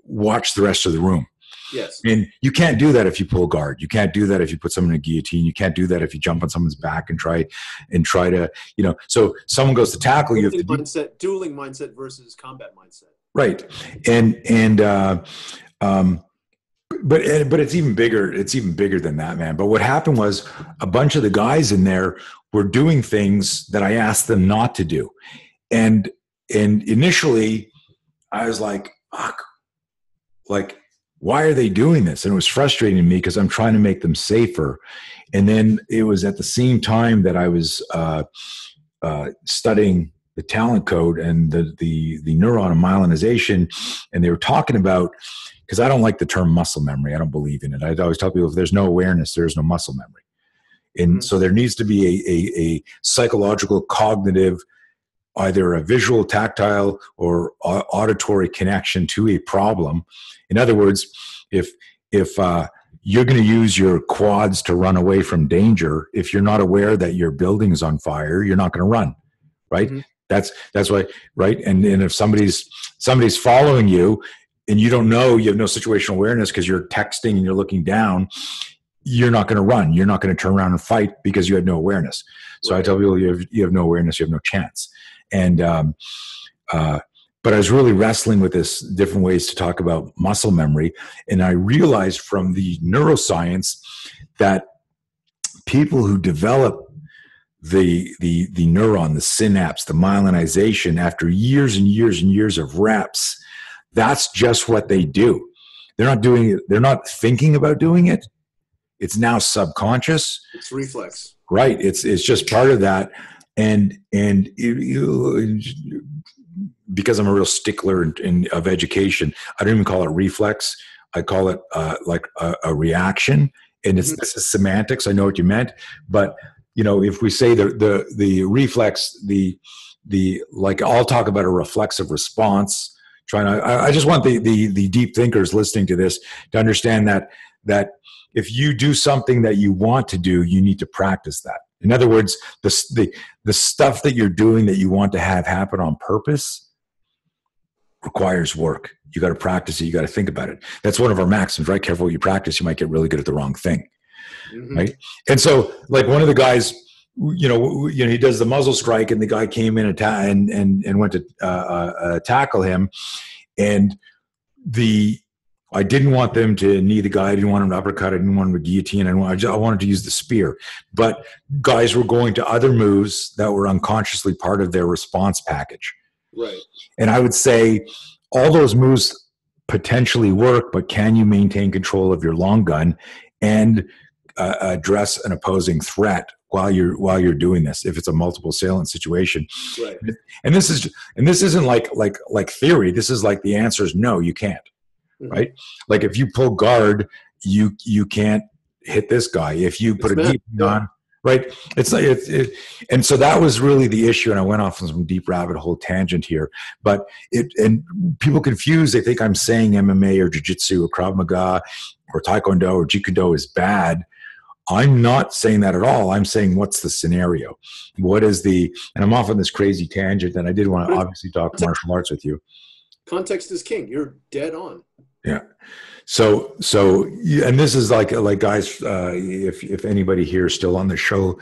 watch the rest of the room. Yes. And you can't do that if you pull guard. You can't do that if you put someone in a guillotine. You can't do that if you jump on someone's back and try to, so someone goes to tackle you. Dueling mindset versus combat mindset. Right. But it's even bigger. It's even bigger than that, man. But what happened was a bunch of the guys in there were doing things that I asked them not to do. And initially I was like, fuck, like, why are they doing this? And it was frustrating to me because I'm trying to make them safer. And then it was at the same time that I was studying the talent code and the neuron and myelinization. And they were talking about, because I don't like the term muscle memory. I don't believe in it. I always tell people, if there's no awareness, there's no muscle memory. And so there needs to be a psychological, cognitive, either a visual, tactile, or auditory connection to a problem. In other words, if you're going to use your quads to run away from danger, if you're not aware that your building is on fire, you're not going to run, right? Mm-hmm. That's why, right? And if somebody's following you and you don't know, you have no situational awareness because you're texting and you're looking down, you're not going to run. You're not going to turn around and fight because you had no awareness. So right. I tell people, you have no awareness, you have no chance. And but I was really wrestling with this different ways to talk about muscle memory. And I realized from the neuroscience that people who develop the neuron, the synapse, the myelinization after years and years and years of reps, that's just what they do. They're not doing it. They're not thinking about doing it. It's now subconscious. It's reflex. Right. It's just part of that. And because I'm a real stickler of education, I don't even call it reflex. I call it like a reaction. And this is semantics. I know what you meant, but if we say the reflex, the like, I'll talk about a reflexive response. I just want the deep thinkers listening to this to understand that if you do something that you want to do, you need to practice that. In other words, the stuff that you're doing that you want to have happen on purpose requires work. You got to practice it. You got to think about it. That's one of our maxims, right? Careful what you practice. You might get really good at the wrong thing. Mm-hmm. Right. And so like one of the guys, he does the muzzle strike, and the guy came in and went to tackle him. And I didn't want them to knee the guy. I didn't want him to uppercut. I didn't want him to guillotine. I wanted to use the spear. But guys were going to other moves that were unconsciously part of their response package. Right. And I would say all those moves potentially work, but can you maintain control of your long gun and address an opposing threat while you're doing this? If it's a multiple assailant situation, right. And this isn't like theory. This is like the answer is no, you can't. Mm-hmm. Right? Like if you pull guard, you can't hit this guy. If you put a guillotine on, right? And so that was really the issue. And I went off on some deep rabbit hole tangent here, but and people confuse. They think I'm saying MMA or jiu-jitsu or Krav Maga or Taekwondo or Jeet Kune Do is bad. I'm not saying that at all. I'm saying, what's the scenario? And I'm off on this crazy tangent, and I did want to obviously talk martial arts with you. Context is king. You're dead on. Yeah. So, and this is like guys, if anybody here is still on the show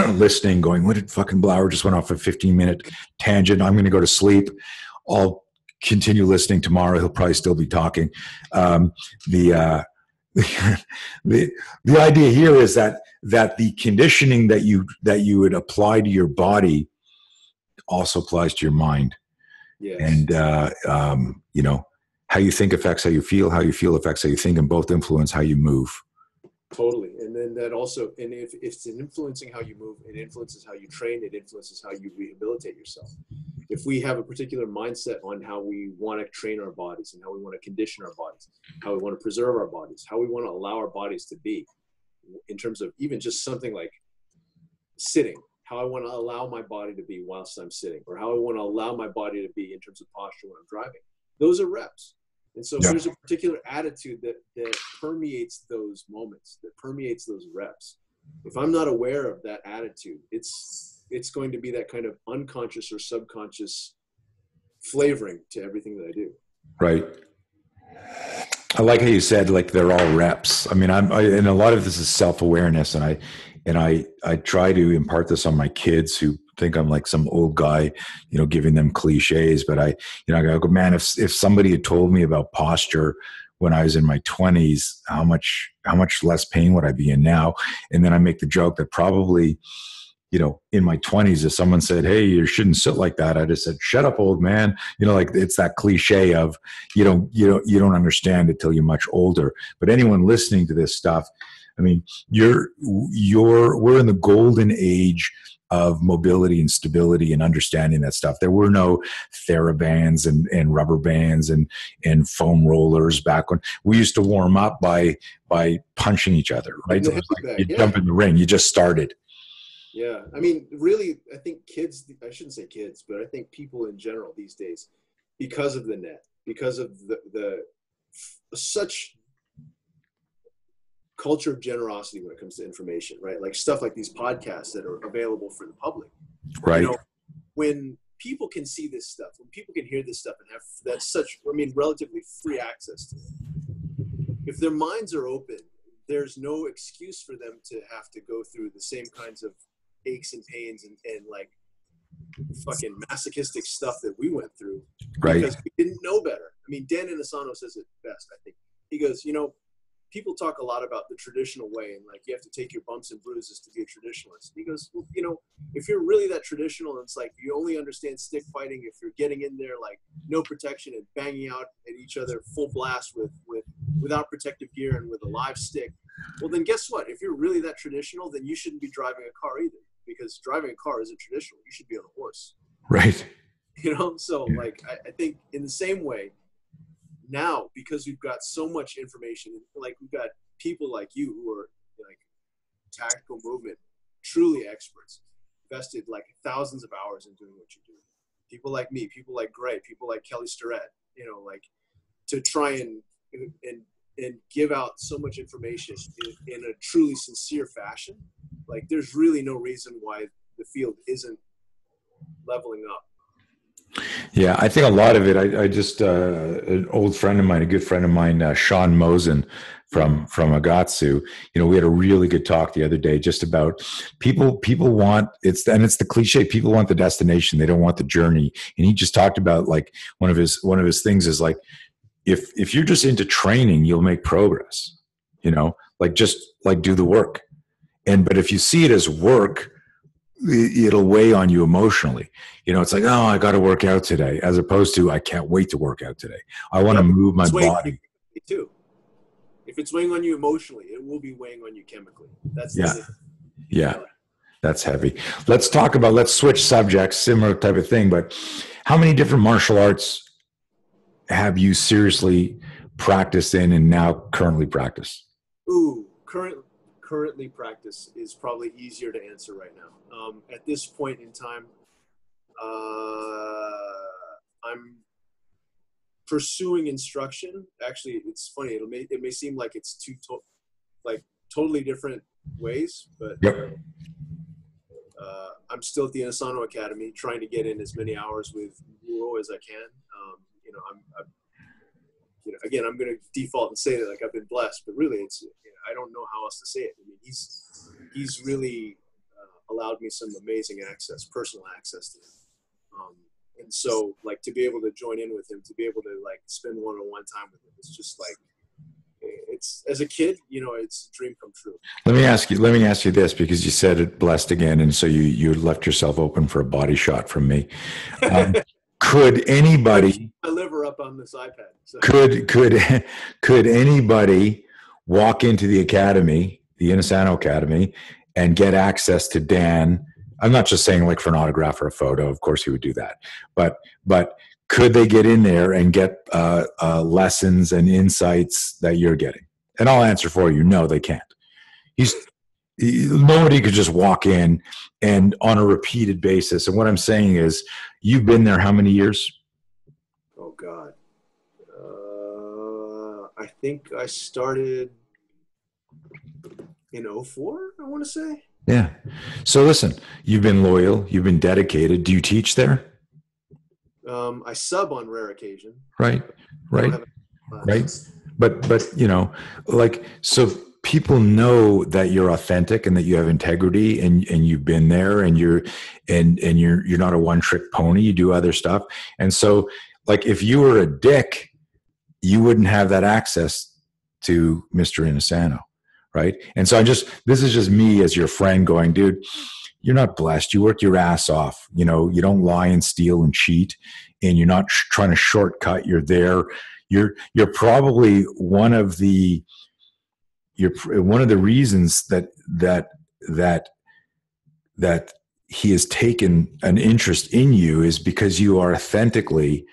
listening, going, what did fucking Blauer just went off a 15-minute tangent? I'm going to go to sleep. I'll continue listening tomorrow. He'll probably still be talking. The idea here is that the conditioning that you would apply to your body also applies to your mind. Yes. And, how you think affects how you feel affects how you think, and both influence how you move. Totally. And then that also, and if it's influencing how you move, it influences how you train, it influences how you rehabilitate yourself. If we have a particular mindset on how we want to train our bodies and how we want to condition our bodies, how we want to preserve our bodies, how we want to allow our bodies to be, in terms of even just something like sitting, how I want to allow my body to be whilst I'm sitting, or how I want to allow my body to be in terms of posture when I'm driving. Those are reps. And so if there's a particular attitude that permeates those moments, that permeates those reps, if I'm not aware of that attitude, it's going to be that kind of unconscious or subconscious flavoring to everything that I do. Right. I like how you said, like, they're all reps. I mean, and a lot of this is self-awareness, and I try to impart this on my kids who think I'm like some old guy, giving them cliches. But I go, man, if somebody had told me about posture when I was in my 20s, how much less pain would I be in now? And then I make the joke that probably, in my 20s, if someone said, hey, you shouldn't sit like that, I just said, shut up, old man. Like, it's that cliche of, you don't understand it till you're much older. But anyone listening to this stuff, I mean, we're in the golden age of mobility and stability and understanding that stuff. There were no TheraBands and rubber bands and foam rollers back when we used to warm up by punching each other, right? So it was like you jump in the ring, you just started. Yeah. I mean, really, I think kids, I shouldn't say kids, but I think people in general these days, because of the net, because of the such culture of generosity when it comes to information, right? Like stuff like these podcasts that are available for the public. Right. When people can see this stuff, when people can hear this stuff and have that such, relatively free access to it, if their minds are open, there's no excuse for them to have to go through the same kinds of aches and pains and like fucking masochistic stuff that we went through, right? Because we didn't know better. I mean, Dan Inosanto says it best, I think. He goes, people talk a lot about the traditional way and like you have to take your bumps and bruises to be a traditionalist. He goes, well, if you're really that traditional, it's like you only understand stick fighting if you're getting in there like no protection and banging out at each other full blast without protective gear and with a live stick. Well, then guess what? If you're really that traditional, then you shouldn't be driving a car either, because driving a car isn't traditional. You should be on a horse. Right. So like, I think in the same way now, because we've got so much information, like we've got people like you who are like tactical movement, truly experts, invested like thousands of hours in doing what you do. People like me, people like Gray, people like Kelly Starrett, like to try and give out so much information in a truly sincere fashion. Like there's really no reason why the field isn't leveling up. Yeah, I think a lot of it, I just, an old friend of mine, a good friend of mine, Sean Mosen from Agatsu, we had a really good talk the other day just about people want, it's the cliche, people want the destination, they don't want the journey. And he just talked about like one of his things is like, if you're just into training, you'll make progress, like just like do the work. But if you see it as work, it'll weigh on you emotionally. It's like, oh, I got to work out today, as opposed to I can't wait to work out today. I want to move my body too. If it's weighing on you emotionally, it will be weighing on you chemically. That's that's heavy. Let's switch subjects, similar type of thing. But how many different martial arts have you seriously practiced in and now currently practice? Ooh, currently practice is probably easier to answer right now. At this point in time, I'm pursuing instruction. Actually, it's funny. It may seem like it's two totally different ways, but yep. I'm still at the Inosanto Academy, trying to get in as many hours with Muro as I can. Again, I'm going to default and say that like I've been blessed, but really, it's I don't know how else to say it. I mean, he's really allowed me some amazing personal access to him. And so like to be able to join in with him, to be able to like spend one-on-one time with him, it's just like, it's as a kid, it's a dream come true. Let me ask you this, because you said it, blessed again. And so you left yourself open for a body shot from me. Could anybody, my liver up on this iPad. So. Could anybody walk into the academy, the Inosanto Academy, and get access to Dan? I'm not just saying like for an autograph or a photo. Of course he would do that. But could they get in there and get lessons and insights that you're getting? And I'll answer for you. No, they can't. He's nobody could just walk in and on a repeated basis. And what I'm saying is, you've been there how many years? Oh God. I think I started in '04, I want to say. Yeah. So listen, you've been loyal, you've been dedicated. Do you teach there? I sub on rare occasion. Right. I don't Right. have Right. But you know, like, so people know that you're authentic and that you have integrity, and you've been there, and you're not a one trick pony. You do other stuff. And so, like, if you were a dick, you wouldn't have that access to Mr. Inosano. Right. And so this is just me as your friend going, dude, you're not blessed. You work your ass off. You know, you don't lie and steal and cheat, and you're not trying to shortcut. You're there. You're probably one of the reasons that he has taken an interest in you is because you are authentically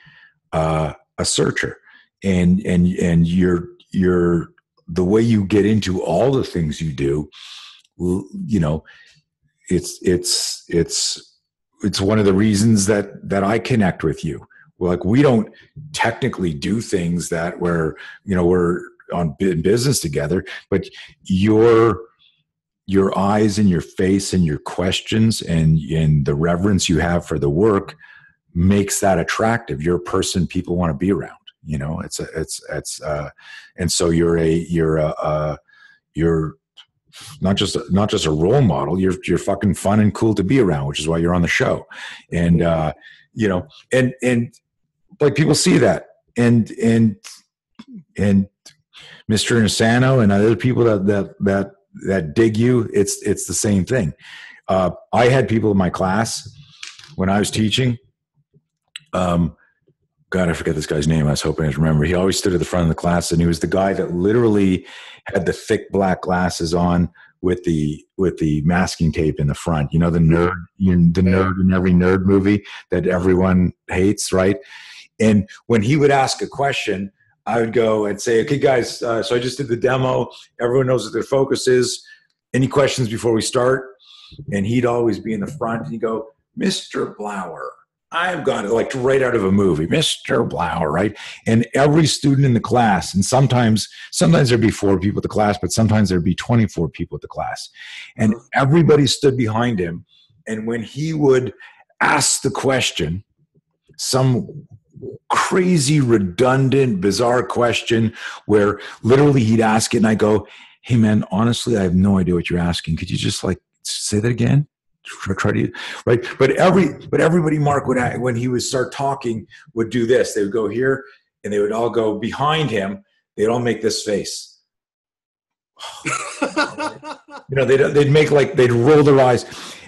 a searcher, and you're the way you get into all the things you do. You know, it's one of the reasons that I connect with you. Like, we don't technically do things that we're on business together, but your eyes and your face and your questions and the reverence you have for the work makes that attractive. You're a person people want to be around. You know, and so you're not just a role model. You're fucking fun and cool to be around, which is why you're on the show. And and like, people see that, and Mr. Inosano and other people that dig you, it's the same thing. I had people in my class when I was teaching. God, I forget this guy's name. I was hoping I remember. He always stood at the front of the class, and he was the guy that literally had the thick black glasses on with the masking tape in the front. You know, the nerd in every nerd movie that everyone hates, right? And when he would ask a question, I would go and say, okay, guys, so I just did the demo. Everyone knows what their focus is. Any questions before we start? And he'd always be in the front. And he'd go, Mr. Blower, I've got it, like right out of a movie, Mr. Blower, right? And every student in the class, and sometimes there'd be 4 people at the class, but sometimes there'd be 24 people at the class. And everybody stood behind him. And when he would ask the question, some crazy, redundant, bizarre question where literally he'd ask it, and I go, hey man, honestly, I have no idea what you're asking. Could you just like say that again? Try to, right? But everybody, Mark, when he would start talking, would do this. They would go here, and they would all go behind him. They'd all make this face. They'd roll their eyes.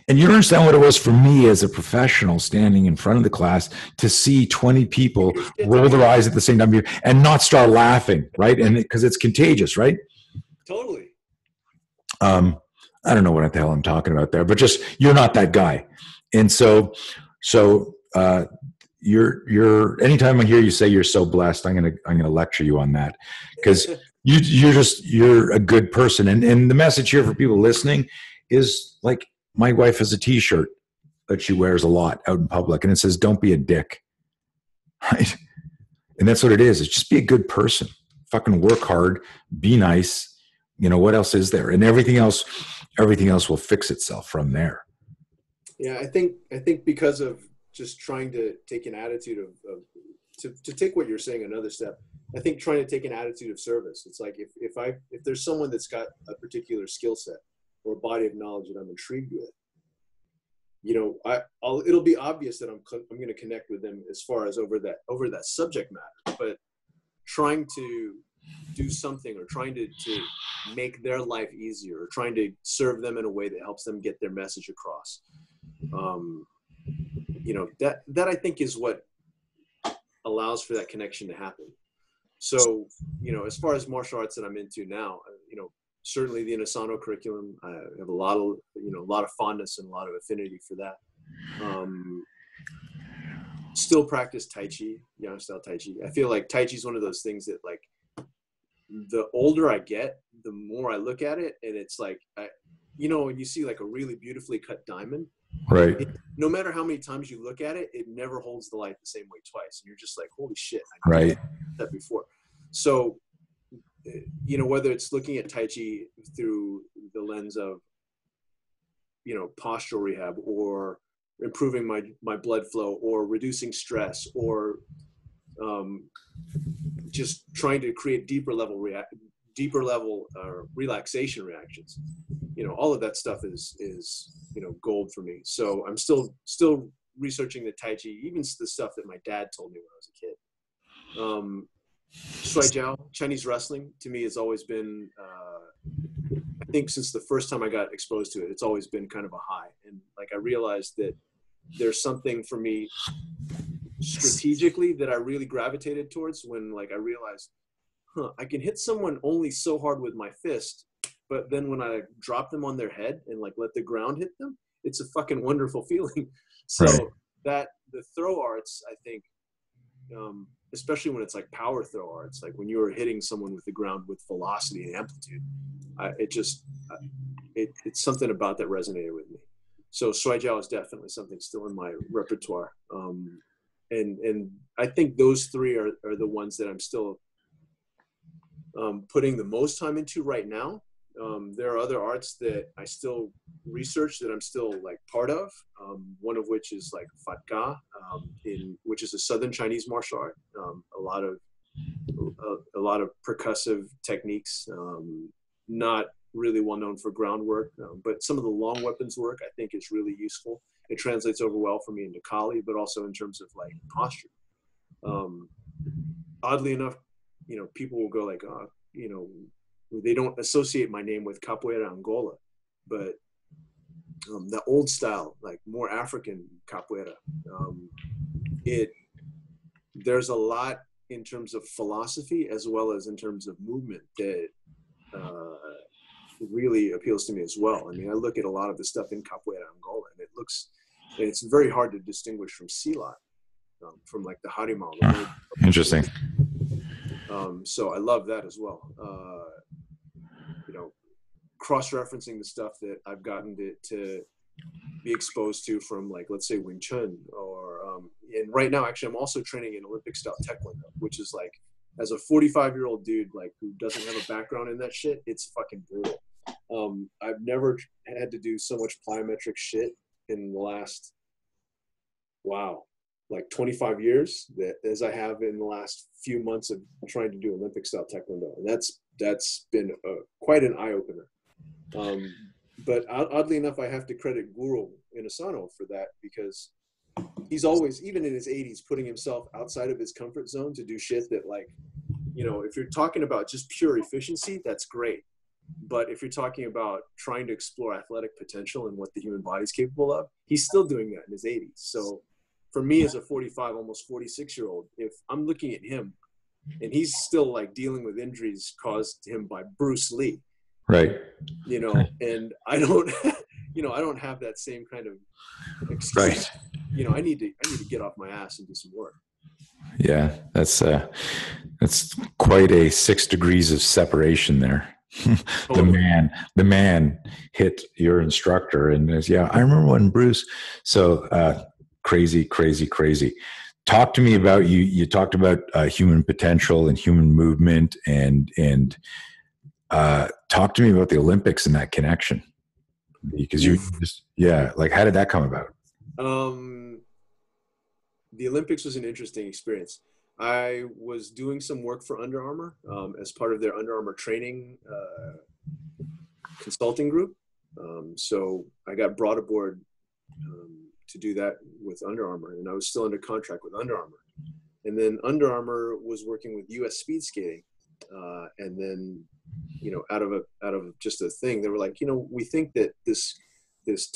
And you don't understand what it was for me as a professional standing in front of the class to see 20 people roll their eyes at the same time and not start laughing, right? And because it's contagious, right? Totally. I don't know what the hell I'm talking about there, but just, you're not that guy. And so you're anytime I hear you say you're so blessed, I'm going to lecture you on that, because you're a good person. And the message here for people listening is, like, my wife has a t-shirt that she wears a lot out in public, and it says, don't be a dick. Right. And that's what it is. It's just be a good person, fucking work hard, be nice. You know, what else is there? And everything else will fix itself from there. Yeah. I think because of just trying to take an attitude to take what you're saying another step, I think trying to take an attitude of service. It's like, if there's someone that's got a particular skill set or a body of knowledge that I'm intrigued with, you know, it'll be obvious that I'm going to connect with them as far as over that subject matter. But trying to do something, or trying to make their life easier, or trying to serve them in a way that helps them get their message across, you know, that I think is what allows for that connection to happen. So, you know, as far as martial arts that I'm into now, you know, certainly the Inosano curriculum, I have a lot of fondness and a lot of affinity for that. Still practice Tai Chi, yang style Tai Chi. I feel like Tai Chi is one of those things that, like, the older I get, the more I look at it, and it's like, you know, when you see like a really beautifully cut diamond, Right. No matter how many times you look at it, it never holds the light the same way twice. And you're just like, holy shit, I Right. never did that before. So, you know, whether it's looking at Tai Chi through the lens of, you know, postural rehab, or improving my blood flow, or reducing stress, or just trying to create deeper level relaxation reactions, you know, all of that stuff is, you know, gold for me. So I'm still researching the Tai Chi, even the stuff that my dad told me when I was a kid. Shuai Jiao, Chinese wrestling, to me has always been, I think since the first time I got exposed to it, it's always been kind of a high. And like, I realized that there's something for me strategically that I really gravitated towards when, like, I realized, I can hit someone only so hard with my fist, but then when I drop them on their head and like let the ground hit them, it's a fucking wonderful feeling. So Right. that the throw arts, I think, especially when it's like power throw arts, like when you are hitting someone with the ground with velocity and amplitude, it's something about that resonated with me. So Shuai Jiao is definitely something still in my repertoire. And I think those three are the ones that I'm still putting the most time into right now. There are other arts that I still research that I'm still like part of. One of which is like Fatka, which is a Southern Chinese martial art. A lot of percussive techniques, not really well known for groundwork, but some of the long weapons work I think is really useful. It translates over well for me into Kali, but also in terms of like posture. Oddly enough, you know, people will go like, you know, they don't associate my name with Capoeira Angola, but the old style, like more African Capoeira, there's a lot in terms of philosophy as well as in terms of movement that really appeals to me as well. I mean, I look at a lot of the stuff in Capoeira Angola, and it's very hard to distinguish from Silat, from like the Harimau. Interesting. So I love that as well. You know, cross-referencing the stuff that I've gotten to be exposed to from, like, let's say Wing Chun, or and right now actually I'm also training in Olympic style Taekwondo, which is like, as a 45-year-old dude like who doesn't have a background in that shit, it's fucking brutal. I've never had to do so much plyometric shit in the last, like 25 years that as I have in the last few months of trying to do Olympic style Taekwondo. And that's been quite an eye-opener. But oddly enough, I have to credit Guru Inasano for that, because he's always, even in his 80s, putting himself outside of his comfort zone to do shit that, like, you know, if you're talking about just pure efficiency, that's great. But if you're talking about trying to explore athletic potential and what the human body's capable of, he's still doing that in his 80s. So for me as a 45, almost 46-year-old, if I'm looking at him and he's still like dealing with injuries caused to him by Bruce Lee, Right. you know, and I don't, you know, I don't have that same kind of excuse. Right. You know, I need to get off my ass and do some work. Yeah, that's quite a 6 degrees of separation there. Totally. the man hit your instructor, and I remember when Bruce. So crazy. Talk to me about you. You talked about human potential and human movement, and talk to me about the Olympics and that connection, because you just, like, how did that come about? The Olympics was an interesting experience. I was doing some work for Under Armour as part of their Under Armour training consulting group. So I got brought aboard to do that with Under Armour, and I was still under contract with Under Armour. And then Under Armour was working with US Speed Skating, and then, you know, out of just a thing, they were like, you know, we think that this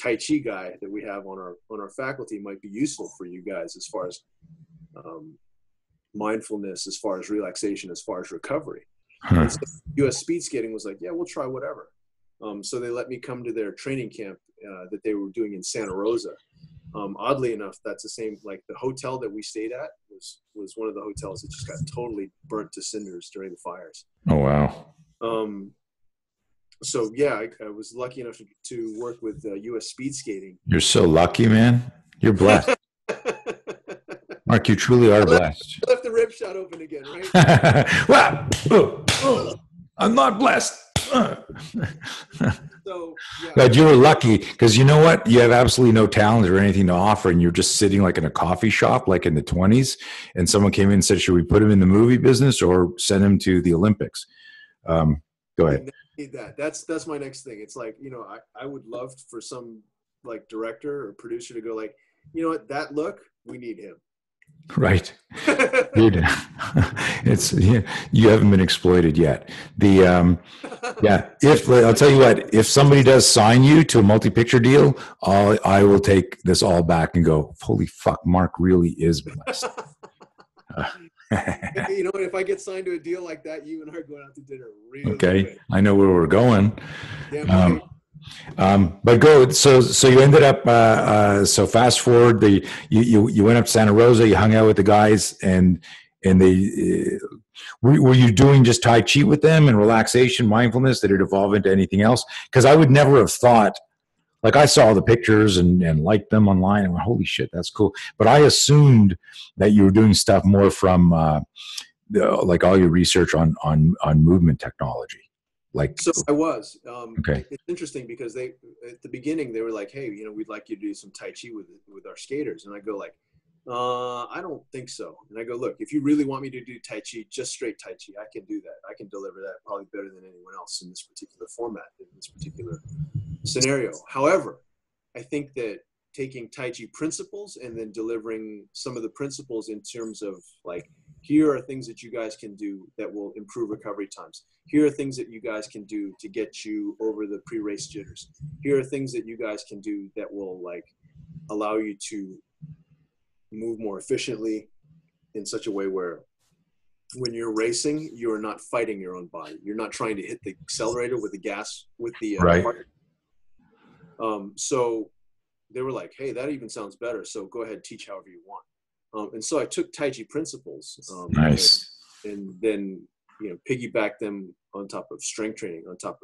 Tai Chi guy that we have on our faculty might be useful for you guys as far as mindfulness, as far as relaxation, as far as recovery. And so US Speed Skating was like, yeah, we'll try whatever. So they let me come to their training camp that they were doing in Santa Rosa. Oddly enough, that's the same, like the hotel that we stayed at was one of the hotels that just got totally burnt to cinders during the fires. Oh, wow. So yeah, I was lucky enough to work with U.S. speed skating. You're so lucky, man. You're blessed. Mark, you truly are blessed. I left the rib shot open again, right? Well, I'm not blessed. So yeah, But you were lucky because you know what? You have absolutely no talent or anything to offer, and you're just sitting like in a coffee shop, like in the 20s, and someone came in and said, "Should we put him in the movie business or send him to the Olympics?" Go ahead. need that. That's my next thing. It's like, I would love for some like director or producer to go like, you know what, that look, we need him. Right. Dude, you haven't been exploited yet. If I'll tell you what, if somebody does sign you to a multi-picture deal, I will take this all back and go, holy fuck, Mark really is blessed. If I get signed to a deal like that, you and I are going out to dinner really okay quick. I know where we're going. Damn right. But go. So you ended up. So fast forward. You went up to Santa Rosa. You hung out with the guys, and they were you doing just Tai Chi with them and relaxation, mindfulness? Did it evolve into anything else? Because I would never have thought. Like I saw the pictures and liked them online and went, holy shit, that's cool. But I assumed that you were doing stuff more from like all your research on movement technology. So I was. Okay. It's interesting because at the beginning they were like, hey, we'd like you to do some Tai Chi with our skaters. And I go like, I don't think so. And I go, look, if you really want me to do Tai Chi, just straight Tai Chi, I can do that. I can deliver that probably better than anyone else in this particular format, in this particular scenario. However, I think that taking Tai Chi principles and then delivering some of the principles in terms of like, here are things that you guys can do that will improve recovery times. Here are things that you guys can do to get you over the pre-race jitters. Here are things that you guys can do that will like allow you to move more efficiently in such a way where when you're racing, you're not fighting your own body. You're not trying to hit the accelerator with the gas, with the right. So they were like, hey, that even sounds better. So go ahead, teach however you want. And so I took Tai Chi principles, nice, and then piggyback them on top of strength training, on top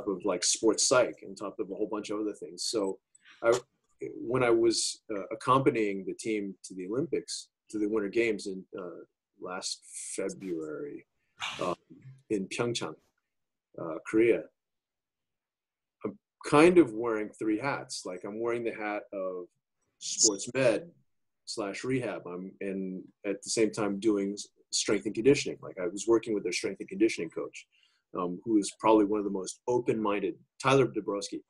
of like sports psych, on top of a whole bunch of other things. So when I was accompanying the team to the Olympics, to the Winter Games in last February in Pyeongchang, Korea, I'm kind of wearing three hats. Like I'm wearing the hat of sports med / rehab. And at the same time doing strength and conditioning. Like I was working with their strength and conditioning coach, who is probably one of the most open-minded, Tyler Dabrowski,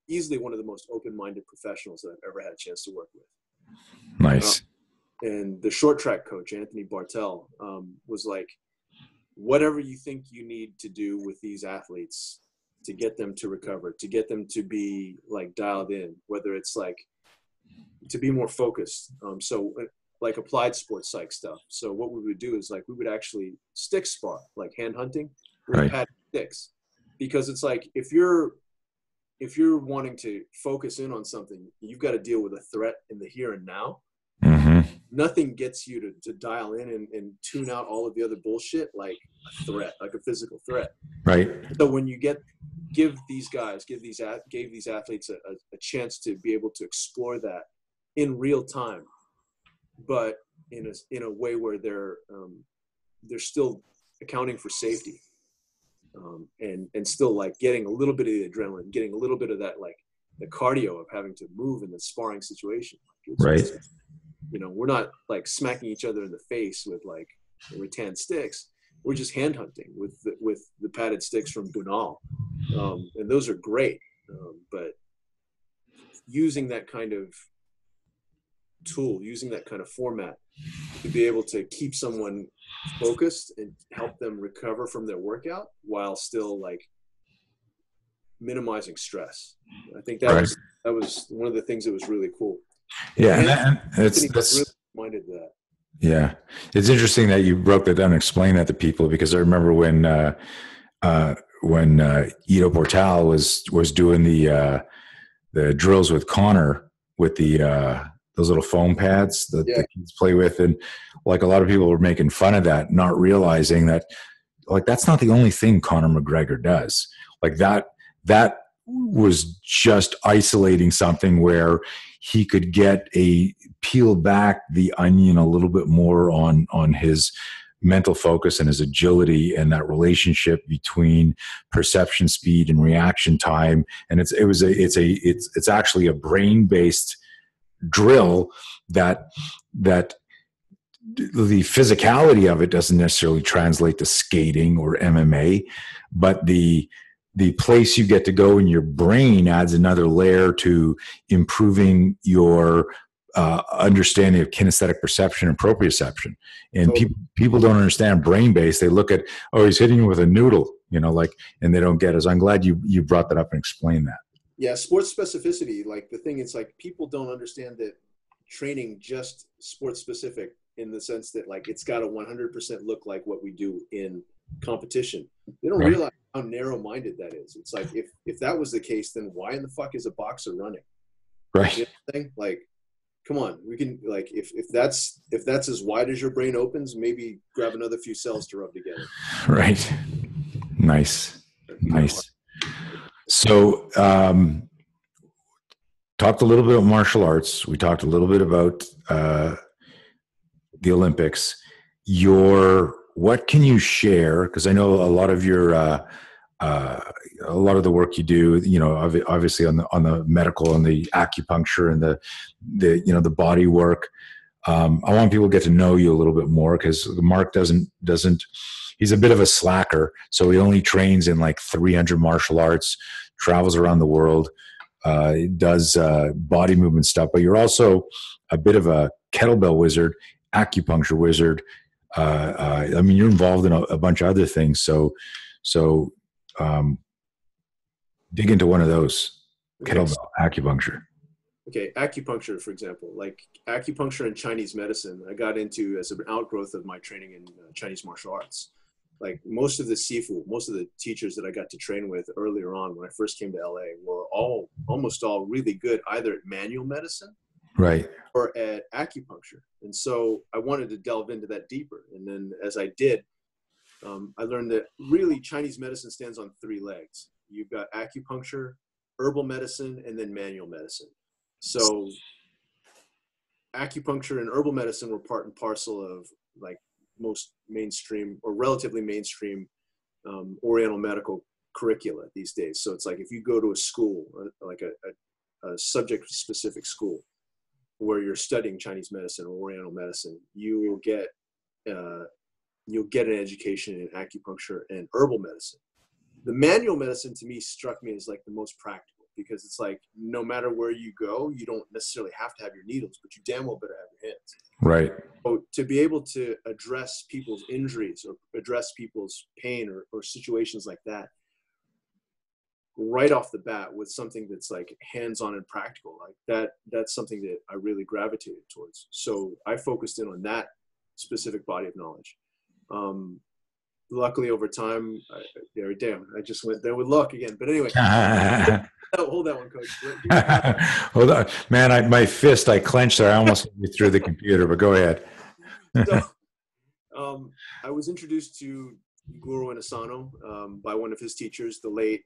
easily one of the most open-minded professionals that I've ever had a chance to work with. Nice. And the short track coach, Anthony Bartel, was like, whatever you think you need to do with these athletes to get them to recover, to get them to be like dialed in, whether it's like to be more focused. So like applied sports psych stuff. So what we would do is like, we would actually stick spar, like hand hunting with right. padded sticks. Because it's like, if you're wanting to focus in on something, you've got to deal with a threat in the here and now. Mm-hmm. Nothing gets you to dial in and tune out all of the other bullshit like a threat, like a physical threat. Right. So when you gave these athletes a chance to be able to explore that in real time, but in a way where they're still accounting for safety, and still like getting a little bit of the adrenaline, getting a little bit of that, like the cardio of having to move in the sparring situation. Right. We're not like smacking each other in the face with like rattan sticks. We're just hand hunting with the padded sticks from Bunal. And those are great. But using that kind of tool, using that kind of format to be able to keep someone focused and help them recover from their workout while still like minimizing stress. I think that was one of the things that was really cool. Yeah. And that's really reminded that. Yeah. It's interesting that you broke that down and explained that to people, because I remember when Ido Portal was doing the drills with Connor with those little foam pads that the kids play with. And like a lot of people were making fun of that, not realizing that like, that's not the only thing Conor McGregor does. Like that was just isolating something where he could peel back the onion a little bit more on his mental focus and his agility and that relationship between perception speed and reaction time. And it's actually a brain-based drill that the physicality of it doesn't necessarily translate to skating or MMA, but the place you get to go in your brain adds another layer to improving your understanding of kinesthetic perception and proprioception. And people don't understand brain-based. They look at, oh, he's hitting you with a noodle, and they don't get it. So I'm glad you brought that up and explained that. Yeah, sports specificity, like the thing, it's like people don't understand that training just sports specific in the sense that like it's got to 100% look like what we do in competition. They don't realize how narrow-minded that is. It's like if that was the case, then why in the fuck is a boxer running? Right. You know what I'm saying? Like, come on, we can, like, if that's as wide as your brain opens, maybe grab another few cells to rub together. Right. Nice. So, talked a little bit about martial arts. We talked a little bit about the Olympics. What can you share? Because I know a lot of a lot of the work you do, obviously on the medical and the acupuncture and the body work. I want people to get to know you a little bit more, because Mark doesn't. He's a bit of a slacker, so he only trains in like 300 martial arts, travels around the world, does body movement stuff. But you're also a bit of a kettlebell wizard, acupuncture wizard. You're involved in a bunch of other things. So dig into one of those. Kettlebell, acupuncture. Okay, acupuncture, for example, like acupuncture and Chinese medicine, I got into as an outgrowth of my training in Chinese martial arts. Like most of the teachers that I got to train with earlier on when I first came to LA were almost all really good, either at manual medicine, right, or at acupuncture. And so I wanted to delve into that deeper. And then as I did, I learned that really Chinese medicine stands on 3 legs. You've got acupuncture, herbal medicine, and then manual medicine. So acupuncture and herbal medicine were part and parcel of like most mainstream or relatively mainstream Oriental medical curricula these days. So it's like if you go to a school, like a subject-specific school where you're studying Chinese medicine or Oriental medicine, you will get an education in acupuncture and herbal medicine. The manual medicine to me struck me as like the most practical, because it's like no matter where you go, you don't necessarily have to have your needles, but you damn well better have your hands. Right. So to be able to address people's injuries or address people's pain or situations like that right off the bat with something that's like hands-on and practical, like that's something that I really gravitated towards. So I focused in on that specific body of knowledge. Luckily over time, I just went there with luck again. But anyway, hold that one, Coach. Hold on, man. My fist, I clenched there. I almost threw the computer, but go ahead. So, I was introduced to Guru Asano by one of his teachers, the late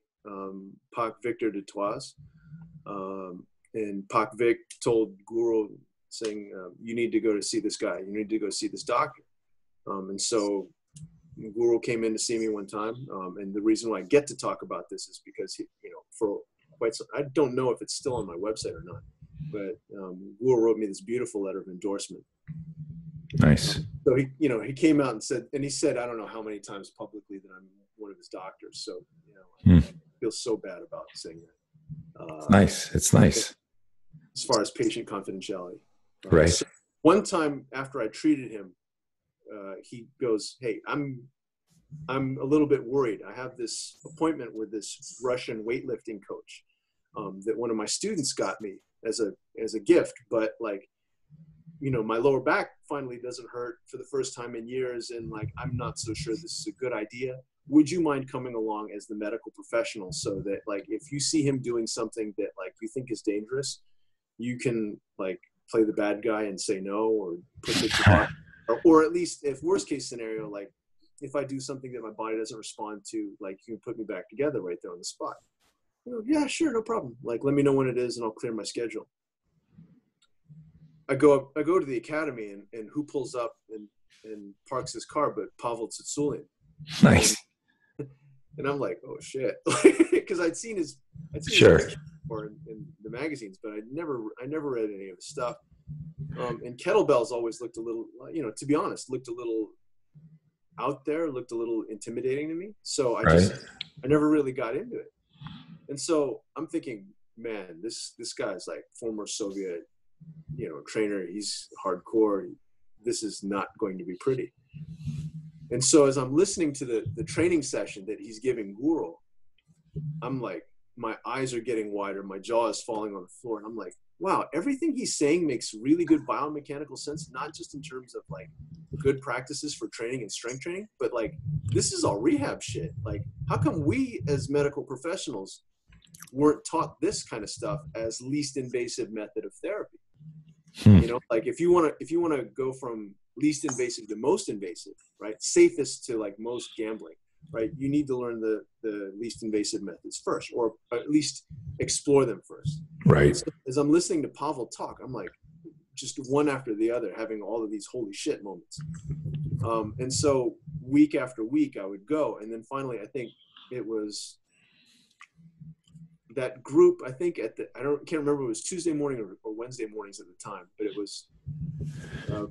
Pak Victor de Toise. And Pak Vic told Guru, saying, you need to go to see this guy. You need to go see this doctor. And so Guru came in to see me one time. And the reason why I get to talk about this is because, for quite some, I don't know if it's still on my website or not, but Guru wrote me this beautiful letter of endorsement. Nice. So he came out and said, I don't know how many times publicly that I'm one of his doctors. So, I feel so bad about saying that. Nice. It's nice. As far as patient confidentiality. Right. So one time after I treated him, he goes, hey, I'm a little bit worried. I have this appointment with this Russian weightlifting coach that one of my students got me as a gift, but like, my lower back finally doesn't hurt for the first time in years. And like, I'm not so sure this is a good idea. Would you mind coming along as the medical professional so that like, if you see him doing something that like you think is dangerous, you can like play the bad guy and say no, or put the or at least if worst case scenario, like if I do something that my body doesn't respond to, like, you can put me back together right there on the spot. Yeah, sure, no problem. Like, let me know when it is and I'll clear my schedule. I go to the academy, and who pulls up and parks his car but Pavel Tsutsoulian. Nice. And I'm like, oh shit, because I'd seen his Sure. or in the magazines, but I never read any of his stuff. And kettlebells always looked a little, to be honest, looked a little out there, looked a little intimidating to me. So I never really got into it. And so I'm thinking, man, this guy's like former Soviet, trainer. He's hardcore. This is not going to be pretty. And so as I'm listening to the training session that he's giving Guru, I'm like, my eyes are getting wider. My jaw is falling on the floor. And I'm like, wow, everything he's saying makes really good biomechanical sense, not just in terms of like good practices for training and strength training, but like, this is all rehab shit. Like, how come we as medical professionals weren't taught this kind of stuff as least invasive method of therapy? Like if you want to go from least invasive to most invasive, right? Safest to like most gambling, right? You need to learn the least invasive methods first, or at least explore them first. Right. So as I'm listening to Pavel talk, I'm like, just one after the other, having all of these holy shit moments. And so week after week I would go. And then finally, I think it was that group, I think can't remember, it was Tuesday morning or Wednesday mornings at the time, but it was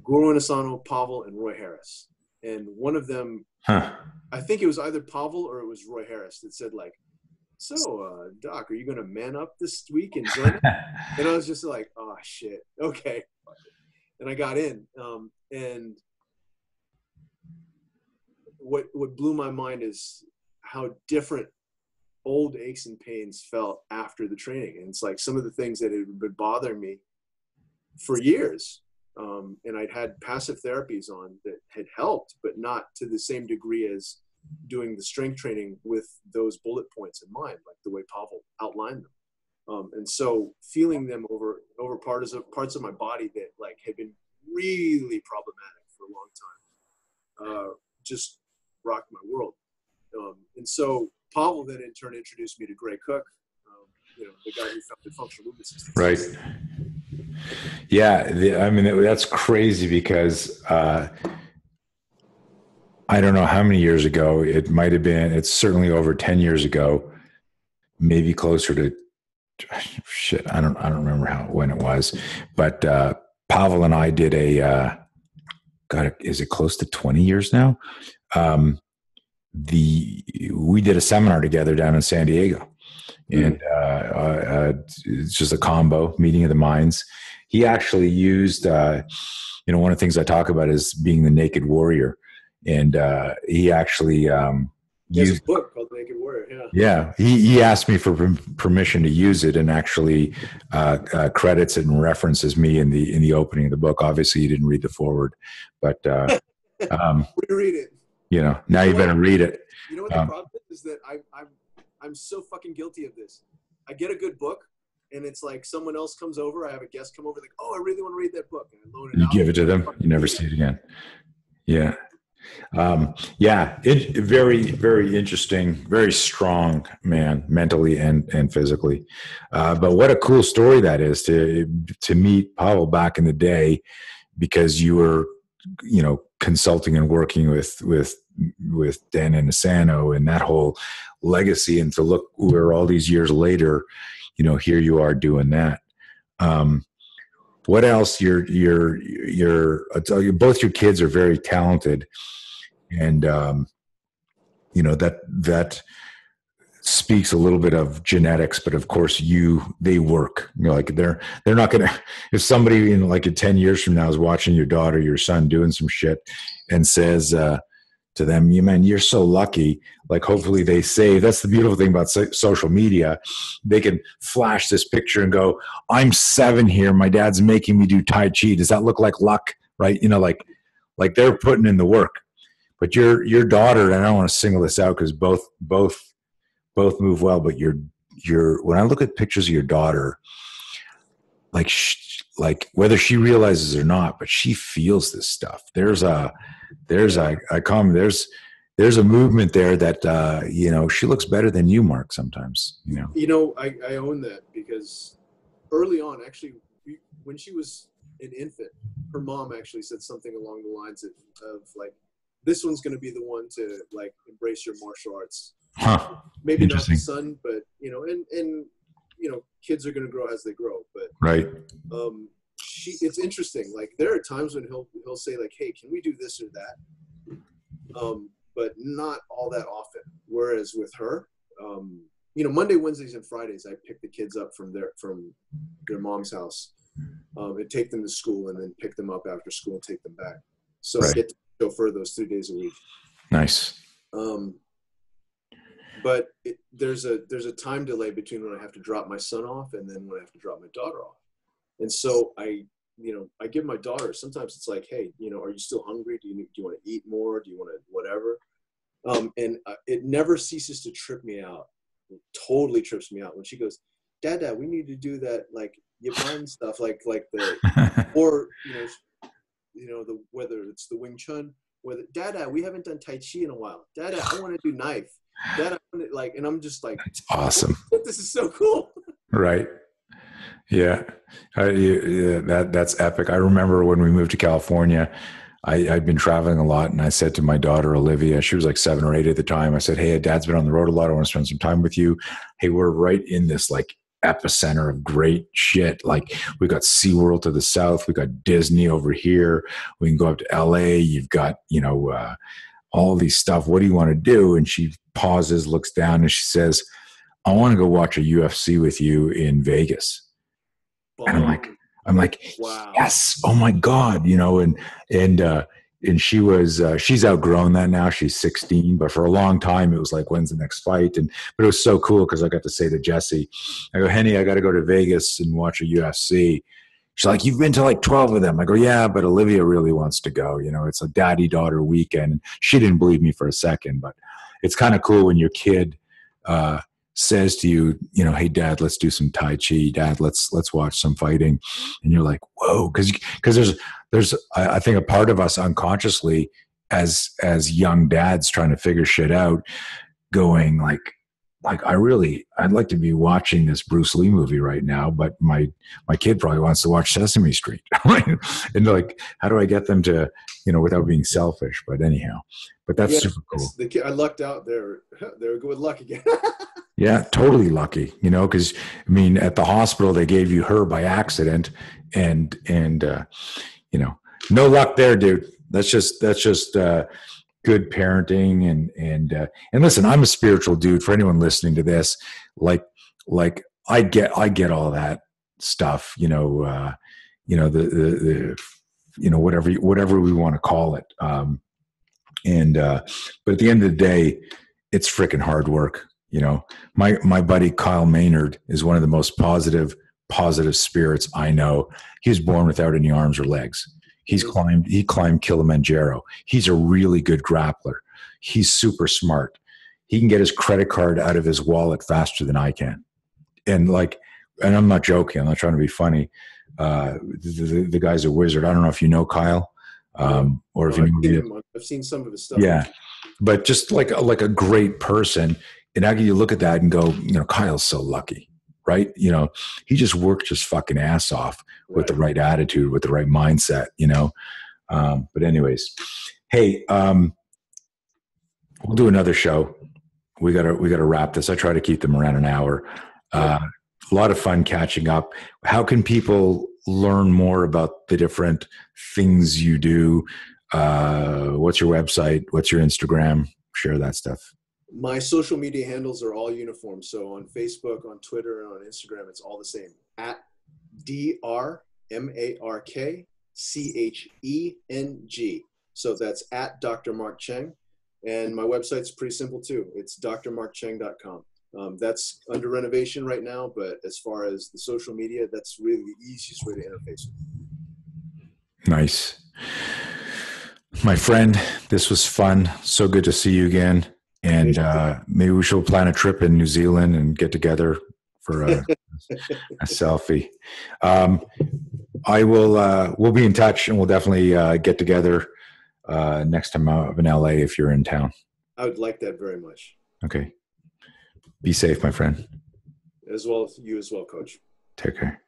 Guru Inosanto, Pavel, and Roy Harris. And one of them, I think it was either Pavel or it was Roy Harris that said like, so Doc, are you going to man up this week and join it? And I was just like, oh shit. Okay. And I got in. And what blew my mind is how different old aches and pains felt after the training. And it's like some of the things that had been bothering me for years. And I'd had passive therapies on that had helped, but not to the same degree as doing the strength training with those bullet points in mind, like the way Pavel outlined them. And so feeling them over parts of my body that like had been really problematic for a long time, just rocked my world. And so Pavel then in turn introduced me to Gray Cook, the guy who founded functional movement systems. Right. Yeah. That's crazy because I don't know how many years ago it might have been. It's certainly over 10 years ago, maybe closer to shit. I don't remember when it was, but Pavel and I did is it close to 20 years now? We did a seminar together down in San Diego, and it's just a combo meeting of the minds. He actually used, one of the things I talk about is being the naked warrior. And he actually used a book called Naked Warrior. Yeah. He asked me for permission to use it, and actually credits it and references me in the opening of the book. Obviously, you didn't read the foreword, but reread it. Now you better read it. You know what the problem is that I'm so fucking guilty of this. I get a good book, and it's like someone else comes over. I have a guest come over, like, oh, I really want to read that book, and I loan it out. You give it to them. You never see it again. Yeah. Very, very interesting, very strong man, mentally and physically. But what a cool story that is to meet Pavel back in the day, because you were, consulting and working with Dan Inosanto and that whole legacy, and to look where all these years later, here you are doing that. What else? Both your kids are very talented, and that speaks a little bit of genetics, but of course they work. Like they're not gonna, if somebody in 10 years from now is watching your daughter, your son doing some shit and says to them, you're so lucky. Like, hopefully they say, that's the beautiful thing about social media. They can flash this picture and go, I'm 7 here. My dad's making me do Tai Chi. Does that look like luck? Right. Like they're putting in the work. But your daughter, and I don't want to single this out because both move well, but when I look at pictures of your daughter, like whether she realizes or not, but she feels this stuff. There's there's a movement there that, she looks better than you, Mark, sometimes, I own that because early on, actually, when she was an infant, her mom actually said something along the lines of like, this one's going to be the one to like embrace your martial arts. Huh. Maybe not the son, but and kids are going to grow as they grow. But right. It's interesting. Like there are times when he'll say like, "Hey, can we do this or that?" But not all that often. Whereas with her, Monday, Wednesdays, and Fridays, I pick the kids up from their mom's house, and take them to school, and then pick them up after school and take them back. So I get to chauffeur those 3 days a week. Nice. But there's a time delay between when I have to drop my son off and then when I have to drop my daughter off. And so I give my daughter, sometimes it's like, hey, are you still hungry? Do you want to eat more? Do you want to whatever? And it never ceases to trip me out. It totally trips me out when she goes, Dad, we need to do that, like Yapan stuff, like the, or, whether it's the Wing Chun, whether, Dad, we haven't done Tai Chi in a while. Dad, I want to do knife. Dad, I want to, like, and I'm just like, that's awesome. This is so cool. Right. Yeah. That's epic. I remember when we moved to California, I'd been traveling a lot, and I said to my daughter, Olivia, she was like 7 or 8 at the time. I said, hey, Dad's been on the road a lot. I want to spend some time with you. Hey, we're right in this like epicenter of great shit. Like we got SeaWorld to the south. We got Disney over here. We can go up to LA. You've got, all these stuff. What do you want to do? And she pauses, looks down, and she says, I want to go watch a UFC with you in Vegas. And I'm like, wow. Yes. Oh my God. And she was, she's outgrown that now. She's 16, but for a long time it was like, when's the next fight? But it was so cool because I got to say to Jesse, I go, Henny, I got to go to Vegas and watch a UFC. She's like, you've been to like 12 of them. I go, yeah, but Olivia really wants to go. It's a daddy-daughter weekend. She didn't believe me for a second, but it's kind of cool when your kid says to you, hey, Dad, let's do some Tai Chi. Dad, let's watch some fighting. And you're like, whoa, because there's I think a part of us unconsciously as young dads trying to figure shit out, going like I'd like to be watching this Bruce Lee movie right now, but my kid probably wants to watch Sesame Street. And like, how do I get them to, without being selfish? But anyhow, that's super cool. The kid, I lucked out there. They were good with luck again. Yeah, totally lucky, because at the hospital they gave you her by accident, and no luck there, dude. That's just good parenting and listen, I'm a spiritual dude. For anyone listening to this, like I get all that stuff, the whatever we want to call it. But at the end of the day, it's freaking hard work. My buddy Kyle Maynard is one of the most positive spirits I know. He was born without any arms or legs. He climbed Kilimanjaro. He's a really good grappler. He's super smart. He can get his credit card out of his wallet faster than I can. And I'm not joking. I'm not trying to be funny. The guy's a wizard. I don't know if you know Kyle, or if you know. I've seen some of his stuff. Yeah, but just like a great person. And how can you look at that and go, Kyle's so lucky, right? He just worked his fucking ass off with the right attitude, with the right mindset, But anyways, hey, we'll do another show. We gotta wrap this. I try to keep them around an hour. A lot of fun catching up. How can people learn more about the different things you do? What's your website? What's your Instagram? Share that stuff. My social media handles are all uniform. So on Facebook, on Twitter, and on Instagram, it's all the same. At DrMarkCheng. So that's at Dr. Mark Cheng. And my website's pretty simple too. It's drmarkcheng.com. That's under renovation right now, but as far as the social media, that's really the easiest way to interface with. Nice. My friend, this was fun. So good to see you again. And maybe we should plan a trip in New Zealand and get together for a selfie. We'll be in touch, and we'll definitely get together next time I'm in LA if you're in town. I would like that very much. Okay. Be safe, my friend. As well as you as well, Coach. Take care.